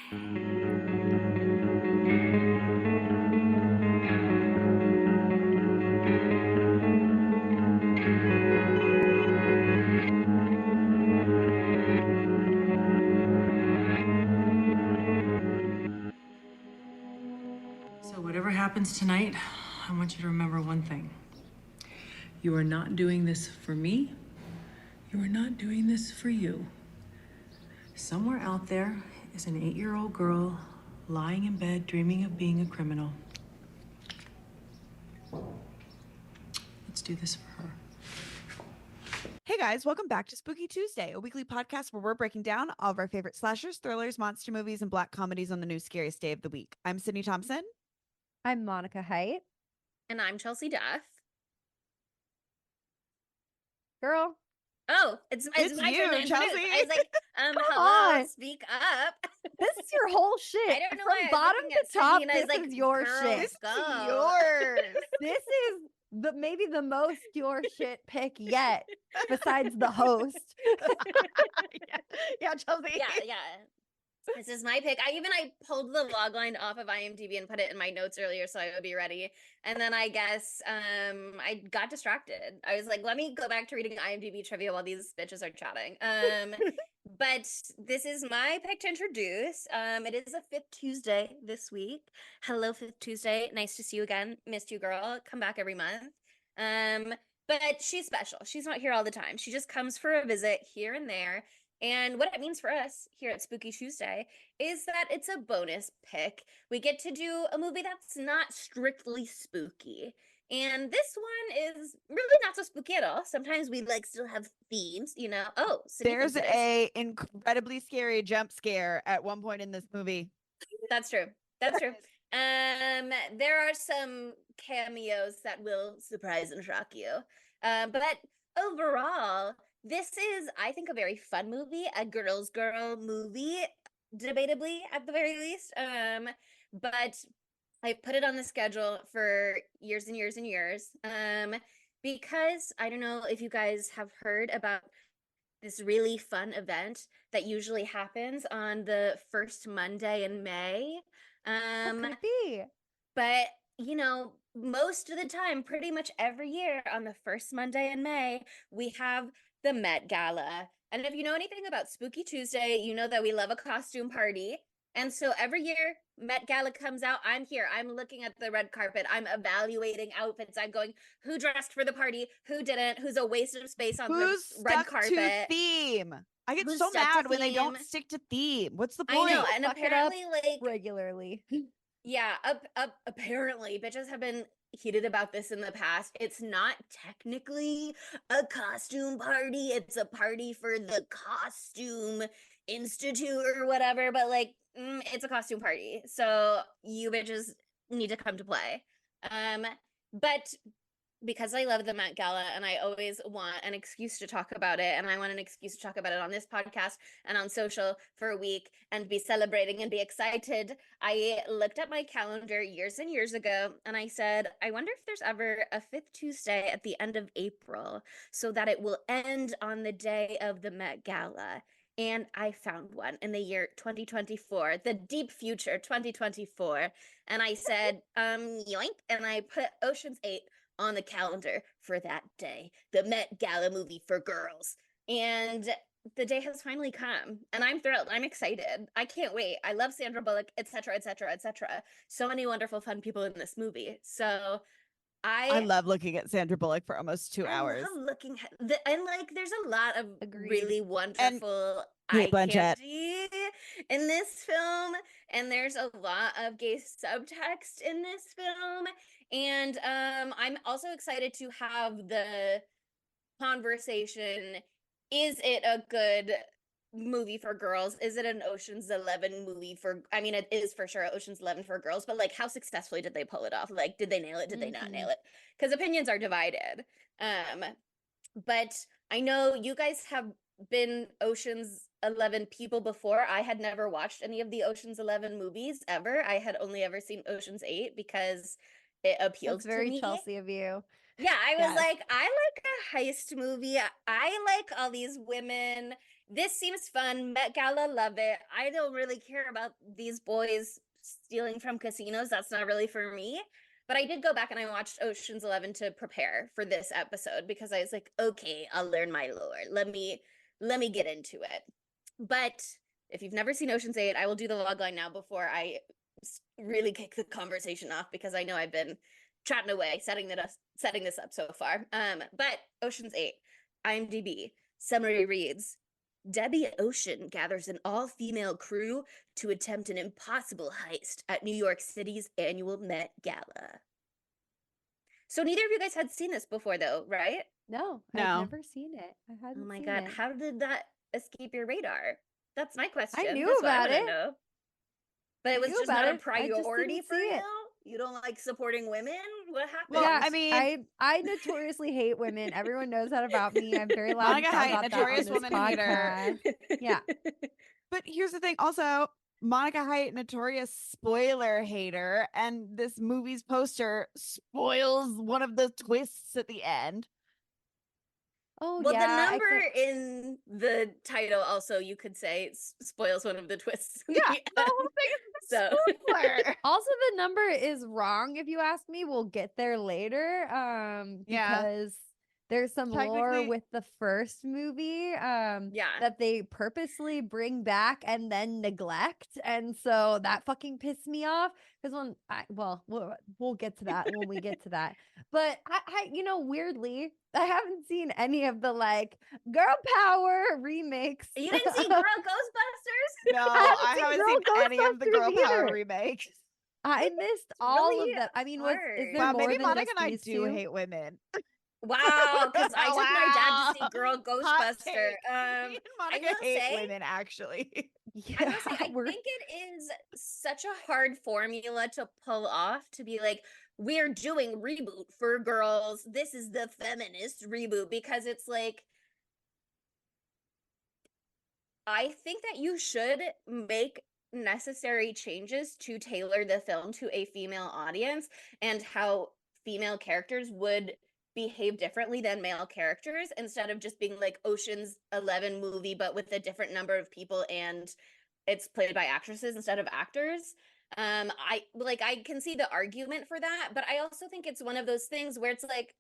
So whatever happens tonight, I want you to remember one thing. You are not doing this for me. You are not doing this for you. Somewhere out there is an 8-year-old girl lying in bed dreaming of being a criminal. Let's do this for her. Hey guys, welcome back to Spooky Tuesday, a weekly podcast where we're breaking down all of our favorite slashers, thrillers, monster movies, and black comedies on the new scariest day of the week. I'm Sydney Thompson. I'm Monica Height. And I'm Chelsea Duff. Girl. Oh, it's my you, turn to Chelsea. introduce. I was like, Hello, on. Speak up. This is your whole shit. I don't know From why bottom to top, this is your shit. This is yours. This is maybe the most your shit pick yet, besides the host. Yeah, Chelsea. Yeah. This is my pick. I pulled the log line off of IMDb and put it in my notes earlier so I would be ready. And then I guess I got distracted. I was like, let me go back to reading IMDb trivia while these bitches are chatting. But this is my pick to introduce. It is a Fifth Tuesday this week. Hello, Fifth Tuesday. Nice to see you again. Missed you, girl. Come back every month. But she's special. She's not here all the time. She just comes for a visit here and there. And what it means for us here at Spooky Tuesday is that it's a bonus pick. We get to do a movie that's not strictly spooky. And this one is really not so spooky at all. Sometimes we still have themes, you know. Oh, there's a incredibly scary jump scare at one point in this movie. That's true. There are some cameos that will surprise and shock you. But overall, this is, I think, a very fun movie, a girl's girl movie, debatably at the very least. But I put it on the schedule for years and years and years. Because I don't know if you guys have heard about this really fun event that usually happens on the first Monday in May. What could it be? But you know, most of the time, pretty much every year on the first Monday in May, we have the Met Gala. And if you know anything about Spooky Tuesday, you know that we love a costume party. And so every year, Met Gala comes out, I'm here. I'm looking at the red carpet. I'm evaluating outfits. I'm going, who dressed for the party? Who didn't? Who's a waste of space on the red carpet? To theme? I get so mad when they don't stick to theme. What's the point? I know, and apparently, regularly. Yeah, apparently, bitches have been heated about this in the past. It's not technically a costume party. It's a party for the Costume Institute or whatever, but it's a costume party. So you bitches need to come to play. But because I love the Met Gala and I always want an excuse to talk about it, and I want an excuse to talk about it on this podcast and on social for a week and be celebrating and be excited, I looked at my calendar years and years ago and I said, I wonder if there's ever a Fifth Tuesday at the end of April so that it will end on the day of the Met Gala. And I found one in the year 2024, the deep future 2024. And I said, yoink, and I put Ocean's 8 on the calendar for that day, the Met Gala movie for girls. And the day has finally come, and I'm thrilled. I'm excited. I can't wait. I love Sandra Bullock, etc., etc., etc. So many wonderful, fun people in this movie. So I love looking at Sandra Bullock for almost 2 hours. I love looking at and there's a lot of really wonderful Blanchett candy in this film, and there's a lot of gay subtext in this film. And I'm also excited to have the conversation. Is it a good movie for girls? Is it an Ocean's 11 movie for, I mean, it is for sure Ocean's 11 for girls, but how successfully did they pull it off? Did they nail it? Did they not nail it? Because opinions are divided. But I know you guys have been Ocean's 11 people before. I had never watched any of the Ocean's 11 movies ever. I had only ever seen Ocean's 8 because it appealed to me. That's very Chelsea of you. Yeah, I was like, I like a heist movie. I like all these women This seems fun. Met Gala, love it. I don't really care about these boys stealing from casinos. That's not really for me. But I did go back and I watched Ocean's 11 to prepare for this episode because I was like, okay, I'll learn my lore. Let me get into it. But if you've never seen Ocean's 8, I will do the logline now before I really kick the conversation off because I know I've been chatting away, setting this up so far. But Ocean's 8, IMDb summary reads: Debbie Ocean gathers an all-female crew to attempt an impossible heist at New York City's annual Met Gala. So neither of you guys had seen this before, though, right? No, No. I've never seen it. I hadn't Oh my seen God, it. how did that escape your radar? That's my question. knew That's what I about wanna it. know. But it was knew just about not a it. I just priority didn't for see you? it. You don't like supporting women? What happened? Well, Yeah, I mean, I notoriously hate women. Everyone knows that about me. I'm very loud and Monica proud Haidt, about that on notorious this woman hater. podcast. Yeah. But here's the thing also, Monica Haidt, notorious spoiler hater, and this movie's poster spoils one of the twists at the end. Oh Well, yeah. the number except- in the title also, you could say, spoils one of the twists. in Yeah, the the end. whole thing is a So- spoiler. Also, the number is wrong if you ask me. We'll get there later. Yeah. Because there's some lore Technically- with the first movie Yeah. that they purposely bring back and then neglect. And so that fucking pissed me off. Because we'll get to that when we get to that. But I weirdly, I haven't seen any of the like girl power remakes. You didn't see Girl Ghostbusters? No, haven't I seen haven't Girl seen any of the Girl Ghostbusters Power either. remakes. I missed all really of them. I mean, is hard. there Wow, more maybe than Monica just and I these do two? hate women. Wow, because I took my dad to see Wow. Girl Hot Ghostbuster. take. Me and Monica will hate say- women, actually. Yeah, I will say, I we're- think it is such a hard formula to pull off to be like, we're doing reboot for girls. This is the feminist reboot because it's like, I think that you should make necessary changes to tailor the film to a female audience and how female characters would behave differently than male characters instead of just being like Ocean's 11 movie but with a different number of people and it's played by actresses instead of actors. I can see the argument for that, but I also think it's one of those things where it's like,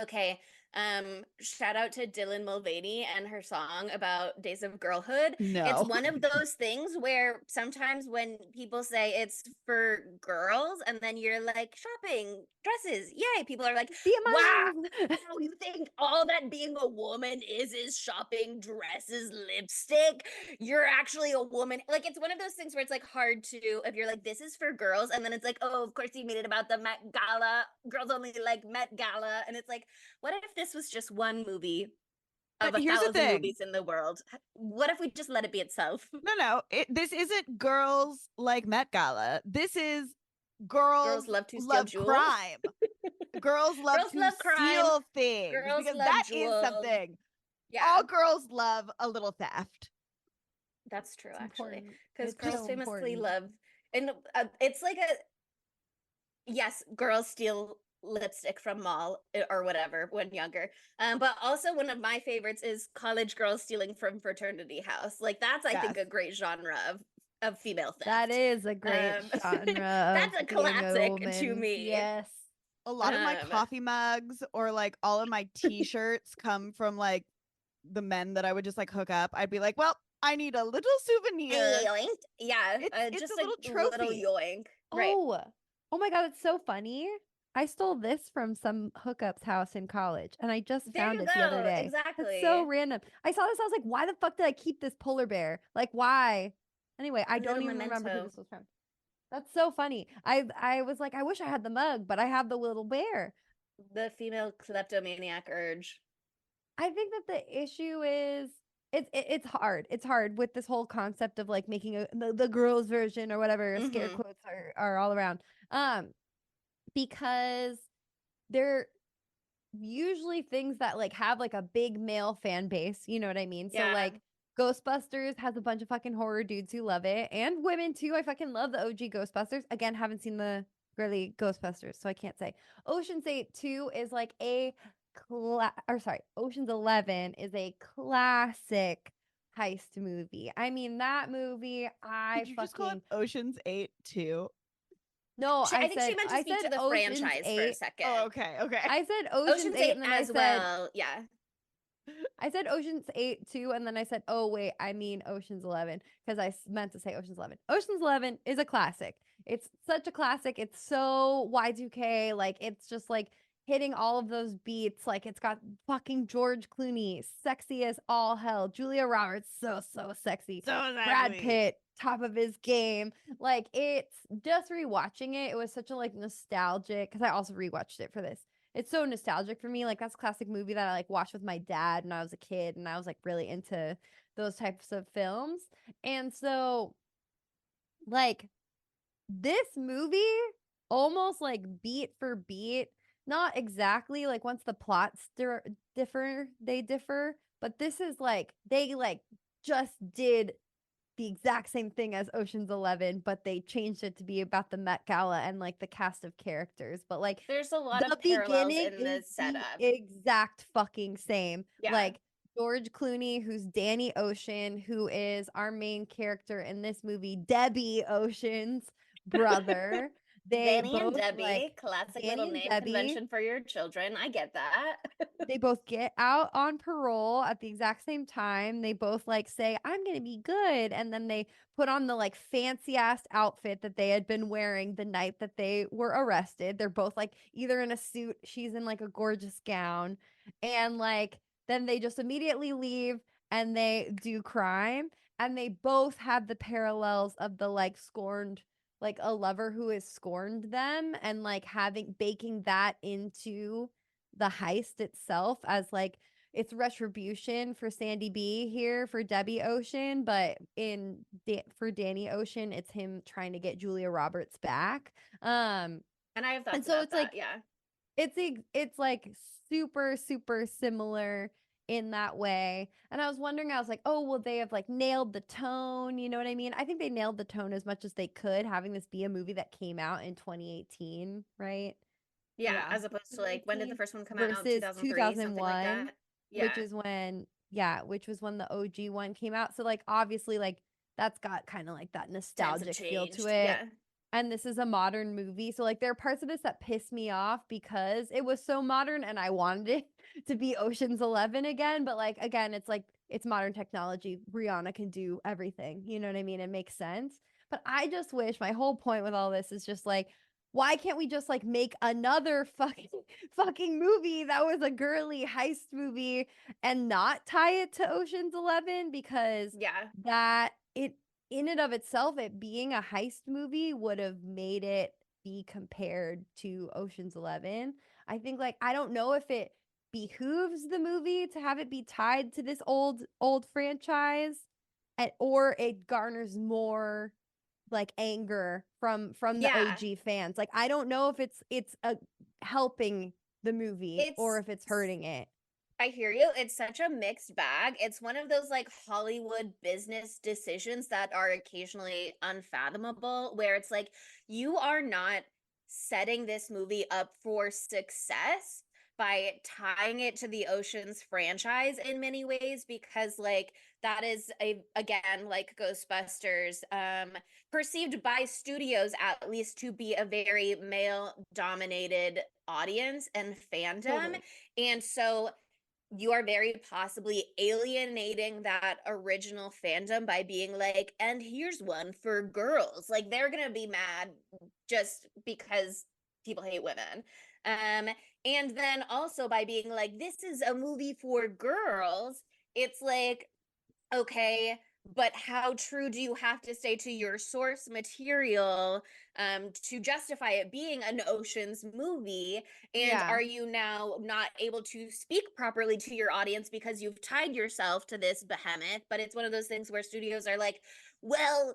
okay, shout out to Dylan Mulvaney and her song about Days of Girlhood. No. It's one of those things where sometimes when people say it's for girls and then you're like, shopping, dresses, yay, people are like, Be a wow, mom. oh, you think all that being a woman is shopping, dresses, lipstick? You're actually a woman. Like, it's one of those things where it's like hard to, if you're like, this is for girls, and then it's like, oh, of course you made it about the Met Gala. Girls only like Met Gala. And it's like, what if this was just one movie of But a here's the 1,000 thing. movies in the world? What if we just let it be itself? No. This isn't girls like Met Gala. This is girls love to steal love jewels. crime. Girls love Girls to love crime. steal things Girls because love that jewels. is something. Yeah, All girls love a little theft. that's true, It's actually. important. Because It's girls so famously important. love, and it's like yes, girls steal lipstick from mall or whatever when younger. But also one of my favorites is college girls stealing from fraternity house. Like that's, I think, a Yes. great genre of female theft. That is a great genre. That's of a being classic to woman. me. Yes. A lot of my Um, coffee mugs or like all of my t-shirts come from like the men that I would just like hook up. I'd be like, well, I need a little souvenir. yoink. Yeah, It's just a little little trophy. yoink. Right. Oh my God, it's so funny. I stole this from some hookup's house in college and I just There found you it the other go, day. exactly. It's so random. I saw this, I was like, why the fuck did I keep this polar bear? Like, why? Anyway, I A don't little even remember who memento. this was from. That's so funny. I was like, I wish I had the mug, but I have the little bear. The female kleptomaniac urge. I think that the issue is it's hard. It's hard with this whole concept of like making the girls version or whatever scare Mhm. quotes are all around. Because they're usually things that like have like a big male fan base, you know what I mean? So Yeah. like Ghostbusters has a bunch of fucking horror dudes who love it and women too. I fucking love the OG Ghostbusters. Again, haven't seen the girly Ghostbusters, so I can't say. Ocean's 8 2 is like Ocean's 11 is a classic heist movie. I mean, that movie, Did you just call it Ocean's 8 too? no, I think she meant to speak to the Ocean's franchise for a 8. second. Oh, okay. I said Ocean's Ocean's 8 8 and then I as said well. Yeah. I said Ocean's 8 too, and then I said, oh wait, I mean Ocean's 11 because meant to say Ocean's 11. Ocean's 11 is a classic. It's such a classic. It's so Y2K, like it's just like hitting all of those beats. Like it's got fucking George Clooney, sexy as all hell. Julia Roberts, so sexy. So Brad sexy. Pitt, top of his game. Like it's just rewatching it. It was such a like nostalgic because I also rewatched it for this. It's so nostalgic for me. Like that's a classic movie that I like watched with my dad when I was a kid and I was like really into those types of films. And so like this movie almost like beat for beat, not exactly like once the plots differ, they differ, but this is like they like just did the exact same thing as Ocean's 11, but they changed it to be about the Met Gala and like the cast of characters. But like There's a lot the of parallels beginning in the is the setup. exact fucking same. Yeah. Like George Clooney, who's Danny Ocean, who is our main character in this movie, Debbie Ocean's brother. They Danny and both Debbie, like classic Danny little and name Debbie. convention for your children. I get that. They both get out on parole at the exact same time. They both like say, I'm going to be good. And then they put on the like fancy ass outfit that they had been wearing the night that they were arrested. They're both like either in a suit, she's in like a gorgeous gown. And like, then they just immediately leave and they do crime. And they both have the parallels of the like scorned, like a lover who has scorned them and like baking that into the heist itself as like it's retribution for Sandy B here for Debbie Ocean, but for Danny Ocean, it's him trying to get Julia Roberts back. And I have thoughts and so about it's that. like Yeah. it's like super similar in that way. And I was wondering, I was like, oh, well, they have like nailed the tone, you know what I mean? I think they nailed the tone as much as they could, having this be a movie that came out in 2018, right? Yeah. As opposed to like, when did the 2018 first one come out? versus 2003, something like 2001, that. Yeah. which was when the OG one came out. So like obviously like that's got kind of like that Times have nostalgic feel to changed. it. Yeah. And this is a modern movie. So like there are parts of this that piss me off because it was so modern and I wanted it to be Ocean's 11 again, but like again, it's like it's modern technology. Rihanna can do everything. You know what I mean? It makes sense. But I just wish my whole point with all this is just like why can't we just like make another fucking movie that was a girly heist movie and not tie it to Ocean's 11 because Yeah. that it in and of itself it being a heist movie would have made it be compared to Ocean's 11. I think like I don't know if it behooves the movie to have it be tied to this old franchise or it garners more like anger from the Yeah. OG fans. Like I don't know if it's helping the movie or if it's hurting it. I hear you. It's such a mixed bag. It's one of those like Hollywood business decisions that are occasionally unfathomable, where it's like you are not setting this movie up for success by tying it to the Oceans franchise in many ways, because like that is again like Ghostbusters, perceived by studios at least to be a very male dominated audience and fandom. Totally. And so you are very possibly alienating that original fandom by being like, and here's one for girls. Like they're gonna be mad just because people hate women. And then also by being like, this is a movie for girls, it's like, okay, but how true do you have to stay to your source material to justify it being an Oceans movie? And Yeah. are you now not able to speak properly to your audience because you've tied yourself to this behemoth? But it's one of those things where studios are like, well,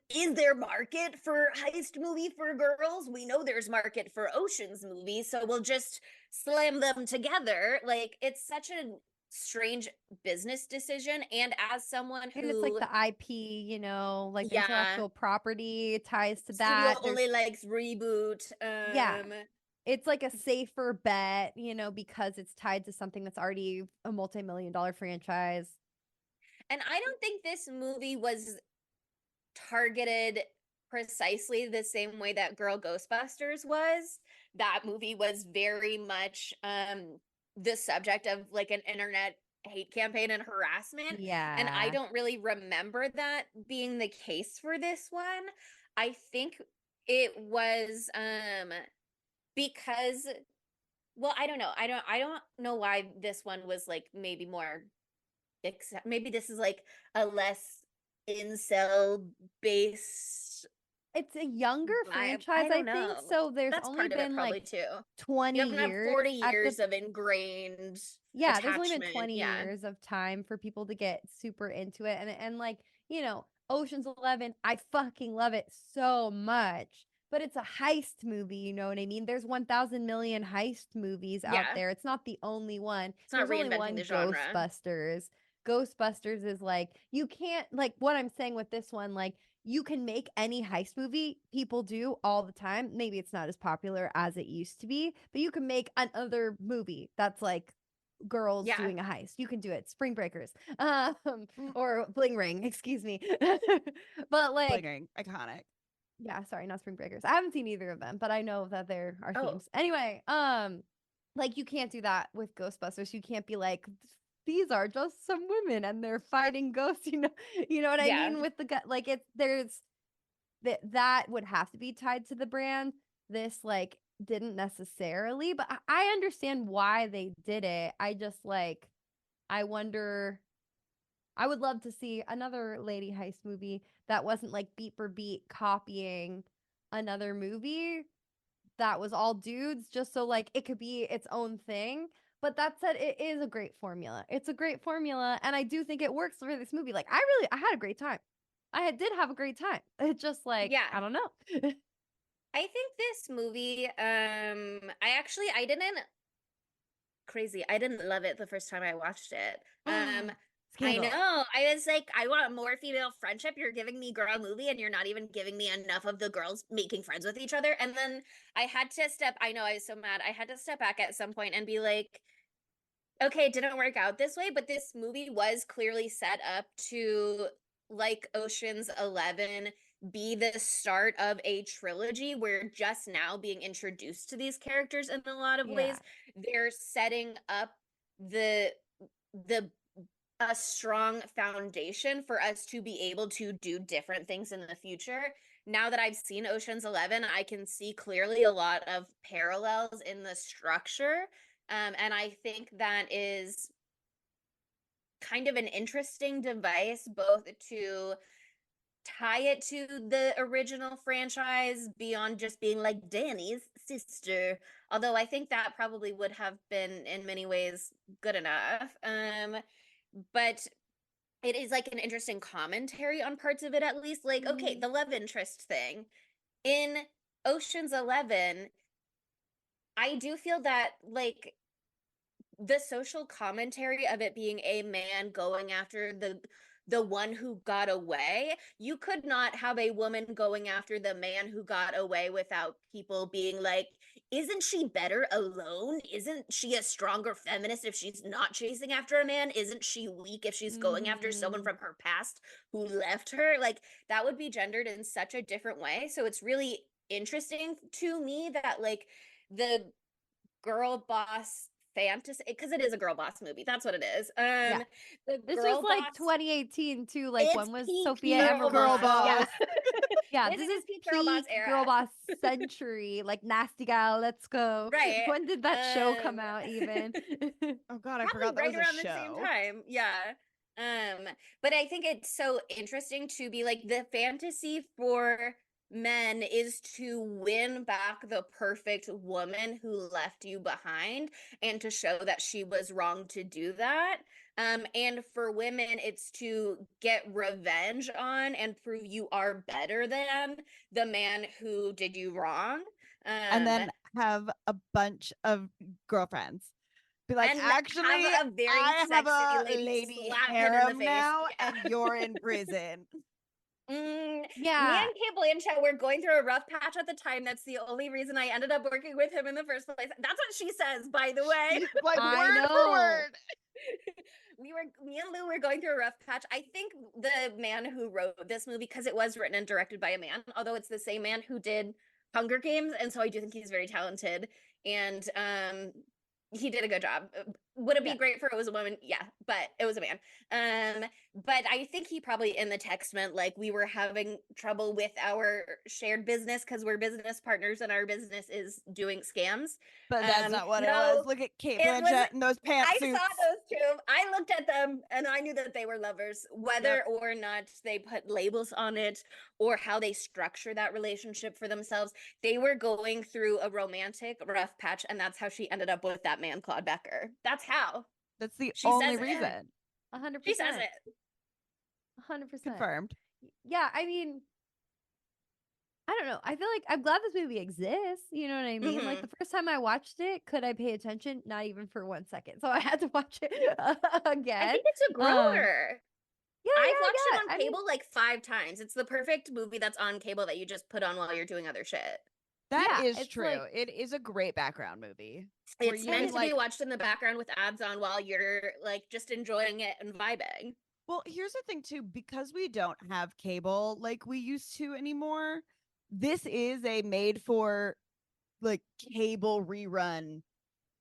is there market for heist movie for girls? We know there's market for Oceans movies, so we'll just slam them together. Like it's such a strange business decision. And as someone And it's like who the IP, you know, like the yeah, intellectual property ties to studio that. only likes reboot. Yeah. It's like a safer bet, you know, because it's tied to something that's already a multi-million-dollar franchise. And I don't think this movie was targeted precisely the same way that Girl Ghostbusters was. That movie was very much the subject of like an internet hate campaign and harassment. And I Yeah. don't really remember that being the case for this one. I think it was because, well, I don't know. I don't know why this one was like maybe more, except maybe this is like a less incel based It's a younger vibe. franchise, I I don't think. know. So there's That's only part of it been like probably too. 20 You haven't had years 40 at the years of ingrained yeah, there's only been attachment. 20 Yeah. years of time for people to get super into it. And like, Ocean's 11, I fucking love it so much. But it's a heist movie, you know what I mean? There's 1,000 million heist movies out Yeah. there. It's not the only one. It's not There's only reinventing one the genre. Ghostbusters. Ghostbusters is like, you can't, like, what I'm saying with this one, like, you can make any heist movie. People do all the time. Maybe it's not as popular as it used to be, but you can make another movie that's like girls Yeah. doing a heist. You can do it. Spring Breakers. Mm. Or Bling Ring, excuse me. But like, Bliggering, iconic. yeah, sorry, not Spring Breakers. I haven't seen either of them, but I know that they're our Oh. themes. Anyway, like you can't do that with Ghostbusters. You can't be like, these are just some women and they're fighting ghosts, you know what I Yeah. mean? With the like there's that would have to be tied to the brand. This like didn't necessarily, but I understand why they did it. I just like I wonder I would love to see another lady heist movie that wasn't like beat for beat copying another movie that was all dudes, just so like it could be its own thing. But that said, it is a great formula. It's a great formula, and I do think it works for this movie. Like I had a great time. Did have a great time. It just like Yeah. I don't know. I think this movie, I didn't crazy. I didn't love it the first time I watched it. I Scandal. know. I was like, I want more female friendship. You're giving me girl movie and you're not even giving me enough of the girls making friends with each other. And then I know I was so mad. I had to step back at some point and be like, okay, it didn't work out this way, but this movie was clearly set up to, like Ocean's 11, be the start of a trilogy. We're just now being introduced to these characters in a lot of ways. Yeah. They're setting up the a strong foundation for us to be able to do different things in the future. Now that I've seen Ocean's 11, I can see clearly a lot of parallels in the structure. And I think that is kind of an interesting device, both to tie it to the original franchise beyond just being like Danny's sister. Although I think that probably would have been in many ways good enough. But it is like an interesting commentary on parts of it, at least. Like, okay, the love interest thing in Ocean's 11, I do feel that like the social commentary of it being a man going after the one who got away. You could not have a woman going after the man who got away without people being like, isn't she better alone? Isn't she a stronger feminist if she's not chasing after a man? Isn't she weak if she's going after someone from her past who left her? Like, that would be gendered in such a different way. So it's really interesting to me that like the girl boss fantasy, because it is a girl boss movie, that's what it is. Yeah. The This girl was like boss, 2018 too. Like it's when was peak Sophia girl Amber Girl boss. boss. Yeah, This this is is peak girl boss era. girl boss century. Like Nasty Gal, let's go. Right. When did that show come out? Even. Oh God, I Probably forgot that right was around a the same show. time. Yeah. But I think it's so interesting to be like, the fantasy for men is to win back the perfect woman who left you behind and to show that she was wrong to do that. And for women, it's to get revenge on and prove you are better than the man who did you wrong. And then have a bunch of girlfriends. Be like, and actually, have a very I have sexy a lady lady slap him in the harem face. now, Yeah. and you're in prison. Me Yeah. and Kate Blanchett were going through a rough patch at the time. That's the only reason I ended up working with him in the first place. That's what she says, by the way. Like I word know. for word. Me and Lou were going through a rough patch. I think the man who wrote this movie, because it was written and directed by a man, although it's the same man who did Hunger Games, and so I do think he's very talented. And he did a good job. Would it be great for it was a woman? Yeah, but it was a man. But I think he probably in the text meant like we were having trouble with our shared business because we're business partners and our business is doing scams. But that's not what it no, was. Look at Kate it was- Blanchett in those I pantsuits. saw those two. I looked at them and I knew that they were lovers, whether Yep. or not they put labels on it or how they structure that relationship for themselves. They were going through a romantic rough patch, and that's how she ended up with that man, Claude Becker. That's how. That's the She only says it. reason. 100%. She says it. 100%. Confirmed. Yeah, I mean, I don't know. I feel like I'm glad this movie exists. You know what I mean? Like Mhm. the first time I watched it, could I pay attention? Not even for 1 second. So I had to watch it again. I think it's a grower. Yeah, I've yeah, watched yeah. it on I mean, cable like 5 times. It's the perfect movie that's on cable that you just put on while you're doing other shit. That Yeah, is it's true. like- it is a great background movie. Where It's you meant can, to be like- watched in the background with ads on while you're like just enjoying it and vibing. Well, here's the thing too, because we don't have cable like we used to anymore. This is a made for like cable rerun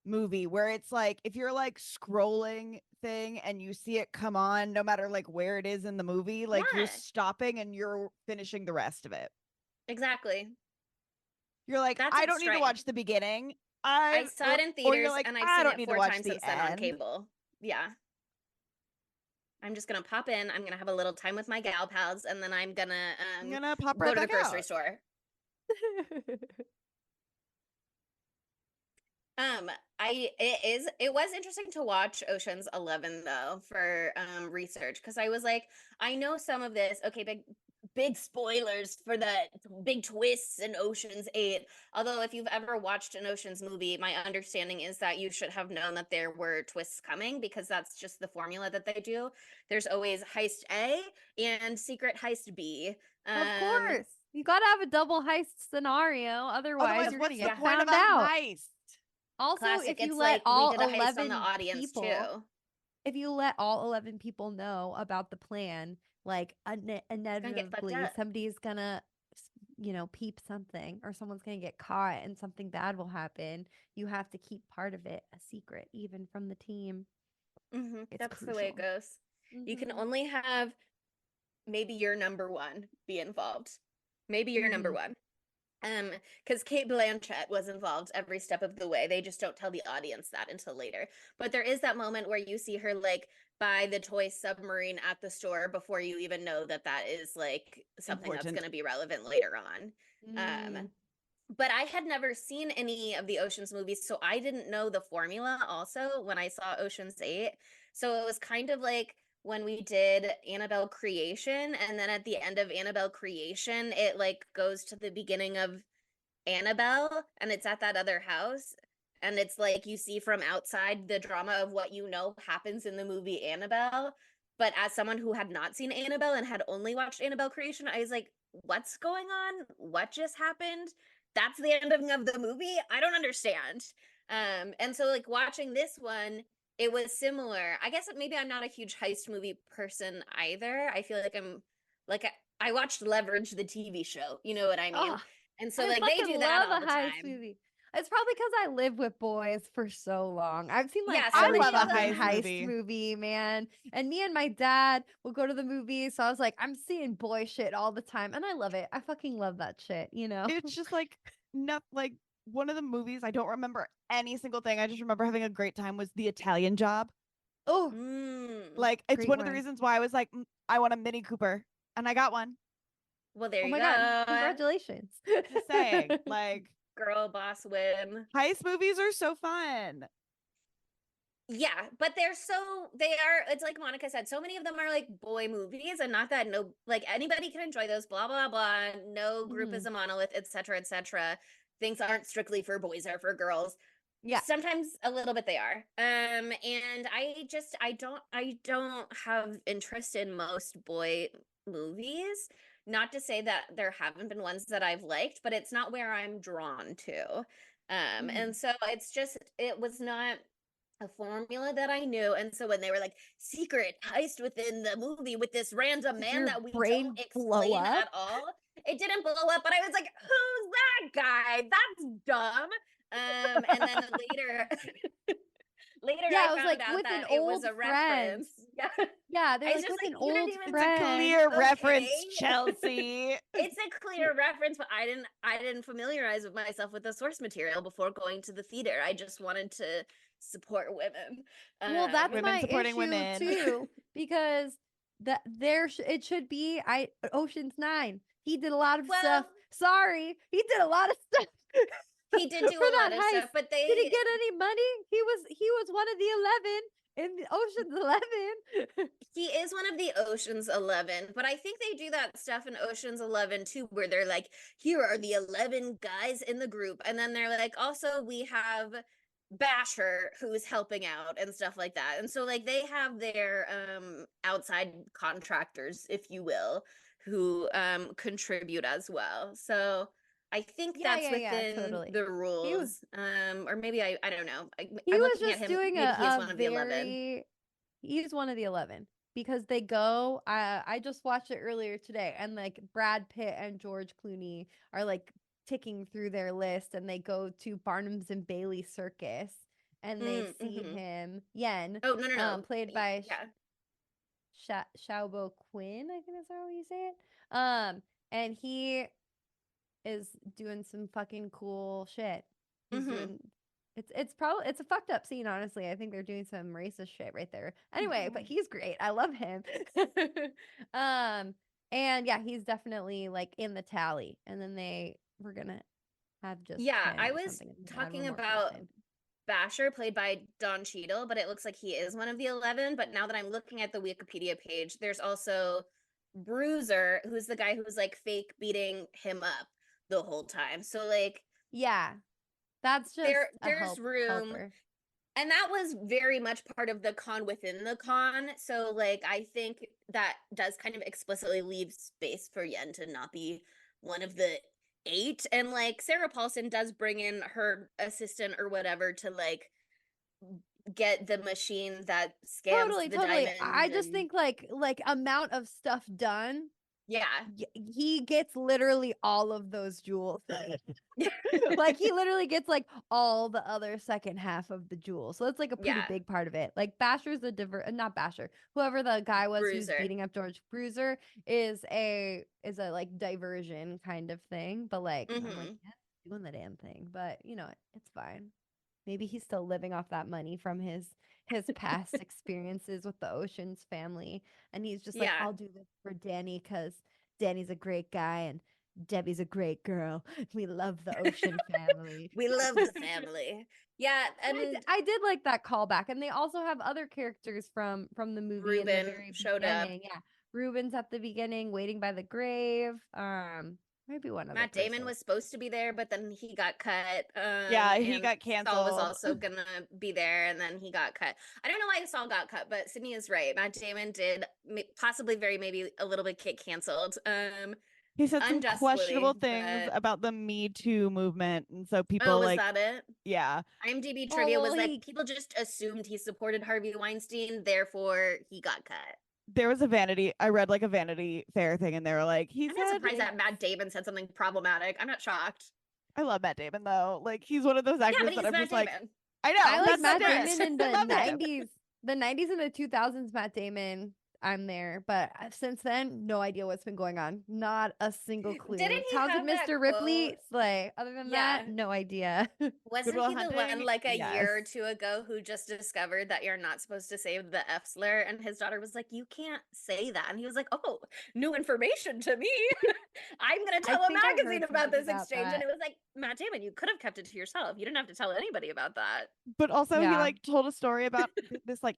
movie where it's like if you're like scrolling thing and you see it come on no matter like where it is in the movie, like you're Yeah. stopping and you're finishing the rest of it. Exactly. You're like, That's I don't need to strange. watch the beginning. I saw it in or theaters you're like, and I've I seen don't it need 4 to watch times the since then on end. cable. Yeah. I'm just gonna pop in. I'm gonna have a little time with my gal pals, and then I'm gonna I'm gonna pop go right to the back grocery out. store. It was interesting to watch Ocean's 11 though for research because I was like, I know some of this. Okay, big spoilers for the big twists in Ocean's 8. Although if you've ever watched an Ocean's movie, my understanding is that you should have known that there were twists coming because that's just the formula that they do. There's always heist A and secret heist B. of course. You got to have a double heist scenario. Otherwise, you're going what's to the get point of found a out. heist? Also, Classic. if you It's let like all we did a heist 11 on the audience people, too. if you let all 11 people know about the plan, like fucked inevitably up. somebody's gonna, peep something or someone's gonna get caught and something bad will happen. You have to keep part of it a secret, even from the team. It's That's the way it crucial. goes. You can Mhm. only have maybe your number one be involved. Maybe your number one. Because Kate Blanchett was involved every step of the way. They just don't tell the audience that until later. But there is that moment where you see her like buy the toy submarine at the store before you even know that that is like something that's Important. going to be relevant later on. But I had never seen any of the Ocean's movies, so I didn't know the formula also when I saw Ocean's 8. So it was kind of like when we did Annabelle Creation, and then at the end of Annabelle Creation, it like goes to the beginning of Annabelle, and it's at that other house. And it's like you see from outside the drama of what you know happens in the movie Annabelle. But as someone who had not seen Annabelle and had only watched Annabelle Creation, I was like, what's going on? What just happened? That's the ending of the movie? I don't understand. And so like watching this one, it was similar. I guess maybe I'm not a huge heist movie person either. I feel like I watched Leverage, the TV show. You know what I mean? Oh, And so I like they fucking do that love all a the heist time. movie. It's probably because I live with boys for so long. I've seen like Yeah, so every many of fucking them- heist movie, man. And me and my dad will go to the movies. So I was like, I'm seeing boy shit all the time, and I love it. I fucking love that shit. It's just like not like one of the movies. I don't remember any single thing. I just remember having a great time. Was The Italian Job? Oh, Like it's Great one of the one. reasons why I was like, I want a Mini Cooper, and I got one. well, there oh you my go. god! Congratulations. Just saying, like Girl boss win. heist movies are so fun. Yeah, but it's like Monica said, so many of them are like boy movies, and not that no like anybody can enjoy those, blah blah blah. No group is a monolith, etc. etc. Things aren't strictly for boys or for girls. Yeah. Sometimes a little bit they are. And I don't have interest in most boy movies. Not to say that there haven't been ones that I've liked, but it's not where I'm drawn to. And so it was not a formula that I knew. And so when they were like, secret heist within the movie with this random Did man your that we brain don't blow explain up? at all, it didn't blow up, but I was like, who's that guy? That's dumb. And then later Yeah, I it was found like out with an that it was old a friend. reference. Yeah. Yeah, they're I was like just with like, an you didn't old even It's a friend. clear reference, okay. Chelsea. It's a clear reference, but I didn't familiarize with myself with the source material before going to the theater. I just wanted to support women. Well, that's Women my supporting issue women. too, because it should be Ocean's 9. He did a lot of stuff. Well, Sorry, he did a lot of stuff. he did do for a lot that of heist. stuff, but Did he get any money? He was one of the 11 in Ocean's 11. he is one of the Ocean's 11, but I think they do that stuff in Ocean's 11 too, where they're like, here are the 11 guys in the group. And then they're like, also, we have Basher who's helping out and stuff like that. And so, like, they have their outside contractors, if you will, who contribute as well. So I think that's yeah, within totally. the rules. Or maybe I don't know. He I'm was looking at just him. doing Maybe he is a one of the 11. he's one of the 11 because they go I just watched it earlier today, and like Brad Pitt and George Clooney are like ticking through their list, and they go to Barnum's and Bailey Circus, and they see him, Yen, Oh, no. played by Yeah. Xiaobo Quinn, I think that's how you say it. And he is doing some fucking cool shit. He's doing it's a fucked up scene, honestly. I think they're doing some racist shit right there. Anyway, but he's great. I love him. And yeah, he's definitely like in the tally. And then they were gonna have just Yeah, him I or was something. talking about Basher, played by Don Cheadle, but it looks like he is one of the 11. But now that I'm looking at the Wikipedia page, there's also Bruiser, who's the guy who's like fake beating him up the whole time. So like, yeah, that's just there's room. helper. And that was very much part of the con within the con. So like, I think that does kind of explicitly leave space for Yen to not be one of the 8. And like, Sarah Paulson does bring in her assistant or whatever to like get the machine that scans Totally. the I diamond. just think like amount of stuff done. Yeah. He gets literally all of those jewels. Like he literally gets like all the other second half of the jewels. So that's like a pretty big part of it. Like Basher's not Basher. Whoever the guy was who's beating up George, Bruiser is a like diversion kind of thing. But like I'm like, yeah, doing the damn thing. But you know, it's fine. Maybe he's still living off that money from his past experiences with the Ocean's family. And he's just like, I'll do this for Danny because Danny's a great guy and Debbie's a great girl. We love the Ocean family. We love the family. Yeah, and I did like that callback. And they also have other characters from the movie. Ruben in the very showed beginning. up. Yeah, Ruben's at the beginning, waiting by the grave. Maybe one other Matt Damon person was supposed to be there, but then he got cut. Yeah, he and got canceled. Saul was also gonna be there, and then he got cut. I don't know why Saul got cut, but Sydney is right. Matt Damon did possibly maybe a little bit get canceled. He said some questionable things about the Me Too movement, and so people was that it? Yeah. IMDb trivia was like people just assumed he supported Harvey Weinstein, therefore he got cut. There was I read like a Vanity Fair thing, and they were like, I'm not surprised that Matt Damon said something problematic. I'm not shocked. I love Matt Damon though. Like he's one of those actors that I'm just like, I know. I like Matt Damon in the 90s. The 90s and the 2000s, Matt Damon, I'm there. But since then, no idea what's been going on. Not a single clue. Didn't he Talented have Mr. Ripley, slay. Other than that, no idea. Wasn't he the one like a year or two ago who just discovered that you're not supposed to say the F slur? And his daughter was like, you can't say that. And he was like, oh, new information to me. I'm going to tell a magazine about this exchange. And it was like, Matt Damon, you could have kept it to yourself. You didn't have to tell anybody about that. But also he like told a story about this like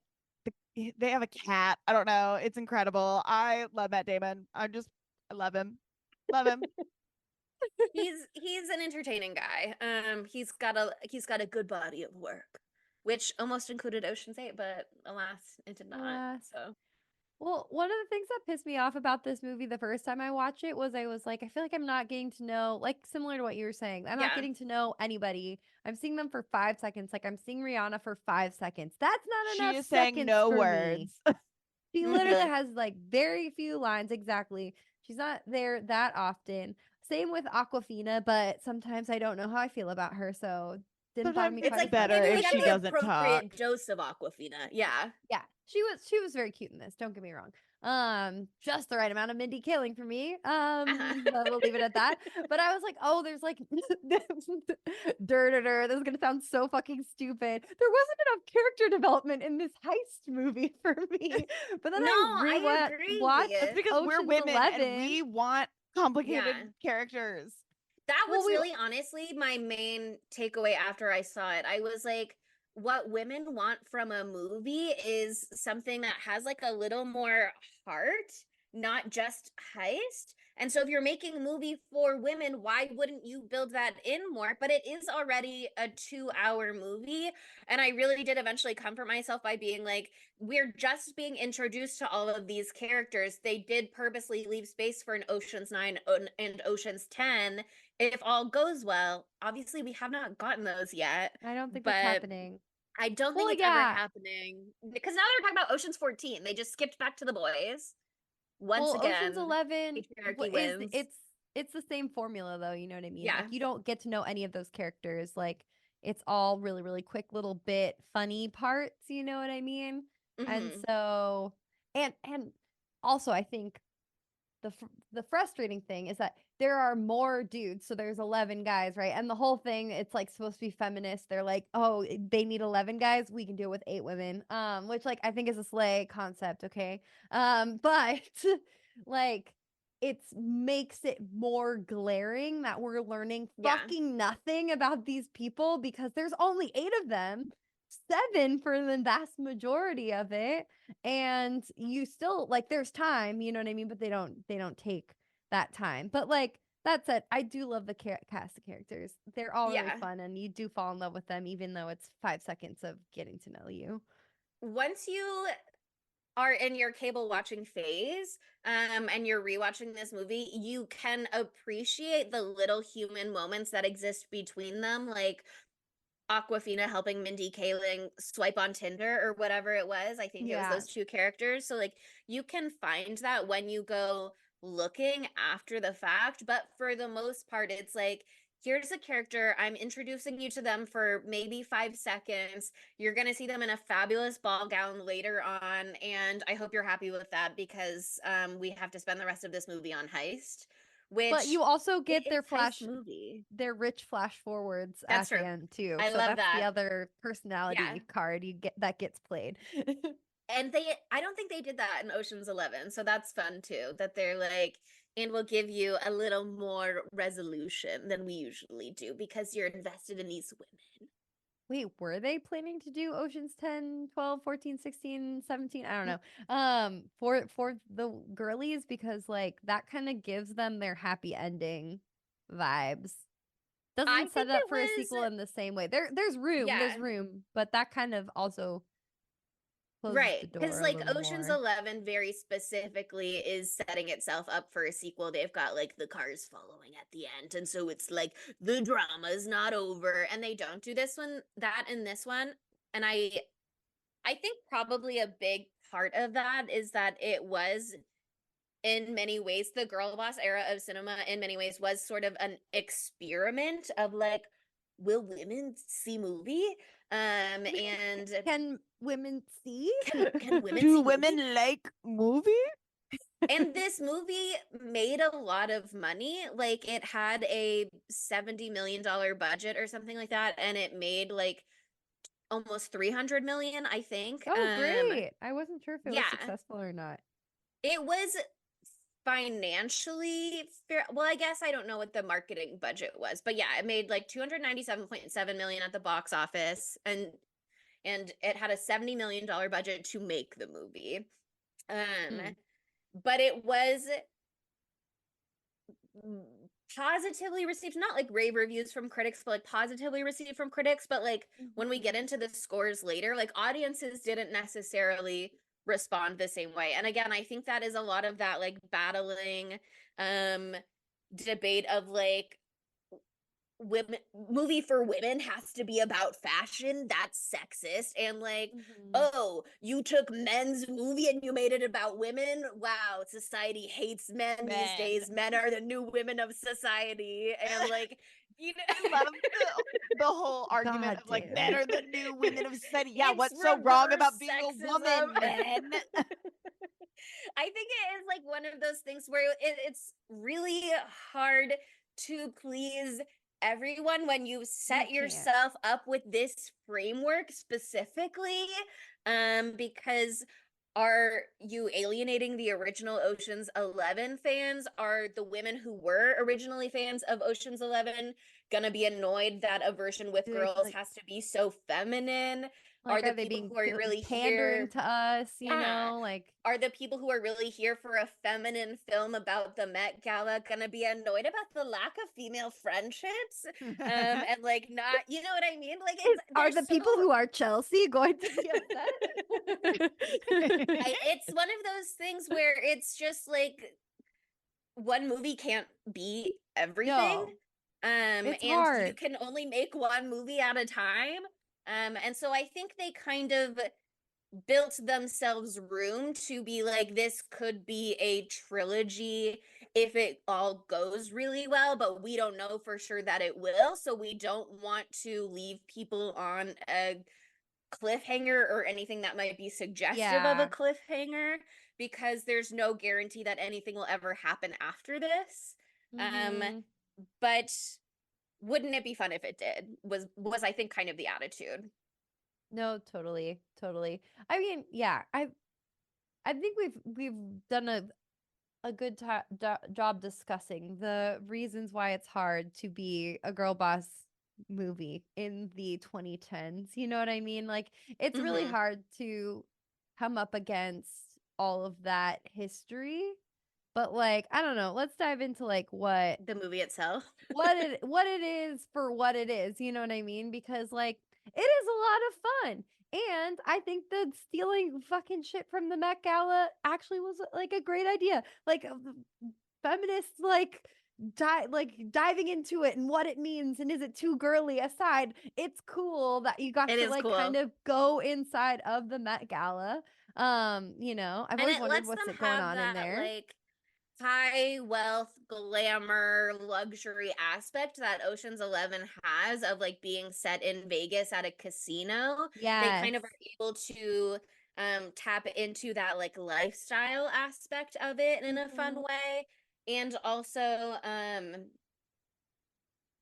they have a cat. I don't know. It's incredible. I love Matt Damon. I love him. Love him. He's an entertaining guy. He's got a good body of work, which almost included Ocean's 8, but alas, it did not. So Well, one of the things that pissed me off about this movie the first time I watched it was I was like, I feel like I'm not getting to know, like similar to what you were saying, I'm not Yeah. getting to know anybody. I'm seeing them for 5 seconds. Like I'm seeing Rihanna for 5 seconds. That's not She enough is saying seconds no for me. words. She literally Mhm. has like very few lines. Exactly. She's not there that often. Same with Aquafina, but sometimes I don't know how I feel about her. So didn't bother Sometimes me it's It's quite as like much. better maybe if we got she the doesn't appropriate talk. dose of Aquafina. Yeah. Yeah, she was very cute in this. Don't get me wrong. Just the right amount of Mindy Kaling for me. But we'll leave it at that. But I was like, oh, there's like This is gonna sound so fucking stupid. There wasn't enough character development in this heist movie for me. But then No, I I watched That's agree. because we're Ocean's women and 11. we want complicated Yeah. characters. That Well, was really honestly my main takeaway after I saw it. I was like, what women want from a movie is something that has like a little more heart, not just heist. And so if you're making a movie for women, why wouldn't you build that in more? But it is already a 2-hour movie. And I really did eventually comfort myself by being like, we're just being introduced to all of these characters. They did purposely leave space for an Ocean's 9 and Ocean's 10 if all goes well. Obviously we have not gotten those yet, I don't think that's but happening. I don't think Well, it's ever yeah. happening because now they're talking about Ocean's 14. They just skipped back to the boys once Well, Ocean's again. 11 Patriarchy is wins. it's the same formula though, you know what I mean? Yeah. Like you don't get to know any of those characters. Like it's all really really quick little bit funny parts, you know what I mean? And Hmm. so and also I think the frustrating thing is that there are more dudes, so there's 11 guys, right? And the whole thing, it's like supposed to be feminist. They're like, oh, they need 11 guys, we can do it with 8 women, which like I think is a slay concept, okay? But like it makes it more glaring that we're learning Yeah. fucking nothing about these people because there's only 8 of them, 7 for the vast majority of it, and you still like there's time, you know what I mean, but they don't take that time. But like that said, I do love the cast of characters. They're all really Yeah. fun and you do fall in love with them even though it's 5 seconds of getting to know you. Once you are in your cable watching phase, and you're rewatching this movie, you can appreciate the little human moments that exist between them, like Aquafina helping Mindy Kaling swipe on Tinder or whatever it was. I think it was Yeah. those two characters. So like you can find that when you go looking after the fact, but for the most part it's like here's a character, I'm introducing you to them for maybe 5 seconds. You're going to see them in a fabulous ball gown later on, and I hope you're happy with that because we have to spend the rest of this movie on heist, But which you also it get their is heist movie. their rich flash forwards That's at true. the end too. I So love that's the that. other personality Yeah. card you get that gets played. And I don't think they did that in Ocean's 11. So that's fun too, that they're like, and we'll give you a little more resolution than we usually do because you're invested in these women. Wait, were they planning to do Oceans 10, 12, 14, 16, 17? I don't Mm. know. For the girlies because like that kind of gives them their happy ending vibes. I Doesn't set think it up it for a was, sequel in the same way. There's yeah, room, but that kind of also closes the right. Because door a like little Ocean's more. 11 very specifically is setting itself up for a sequel. They've got like the cars following at the end. And so it's like the drama's not over. And they don't do this one, that in this one. And I think probably a big part of that is that it was in many ways the girl boss era of cinema in many ways was sort of an experiment of like, will women see movie? And Can women see? can women Do see women movie? like movie? And this movie made a lot of money. Like it had a $70 million budget or something like that, and it made like almost 300 million, I think. Oh, great. I wasn't sure if it was Yeah. successful or not. It was financially fair. Well, I guess I don't know what the marketing budget was, but yeah, it made like 297.7 million at the box office, and it had a $70 million budget to make the movie. Hmm. But it was positively received, not like rave reviews from critics, but like positively received from critics. But like when we get into the scores later, like audiences didn't necessarily respond the same way. And again, I think that is a lot of that like battling debate of like women movie for women has to be about fashion. That's sexist. And like, oh, you took men's movie and you made it about women. Wow, society hates men these days. Men are the new women of society. And like, you I know, love the whole argument God of like damn. men are the new women of society. Yeah, it's what's so wrong reverse about being a woman, sexism. men? I think it is like one of those things where it's really hard to please everyone when you set can't. yourself up with this framework specifically, because are you alienating the original Ocean's 11 fans? Are the women who were originally fans of Ocean's 11 gonna be annoyed that a version with Do they feel girls like has to be so feminine? like Are the are they people being who are really pandering here? to us, you Yeah. know? Like Are the people who are really here for a feminine film about the Met Gala gonna be annoyed about the lack of female friendships? And like not, you know what I mean? Like are there's the people so who are Chelsea going to be upset? it's one of those things where it's just like one movie can't be everything. No, it's And you hard. can only make one movie at a time. And so I think they kind of built themselves room to be like, this could be a trilogy if it all goes really well, but we don't know for sure that it will. So we don't want to leave people on a cliffhanger or anything that might be suggestive of a Yeah. cliffhanger, because there's no guarantee that anything will ever happen after this. Mhm. But wouldn't it be fun if it did? Was I think kind of the attitude. No, totally, totally. I mean, yeah, I think we've done a good job discussing the reasons why it's hard to be a girl boss movie in the 2010s. You know what I mean? Like it's really Mhm. hard to come up against all of that history. But like, I don't know, let's dive into like The movie itself. what it is for what it is, you know what I mean? Because like it is a lot of fun. And I think that stealing fucking shit from the Met Gala actually was like a great idea. Like feminists diving into it and what it means and is it too girly aside, it's cool that you got It to is like cool. kind of go inside of the Met Gala. You know, I've And always it wondered lets what's them it going have on in that there. like high wealth, glamour, luxury aspect that Ocean's 11 has of like being set in Vegas at a casino. They Yes. kind of are able to tap into that like lifestyle aspect of it in a fun way. And also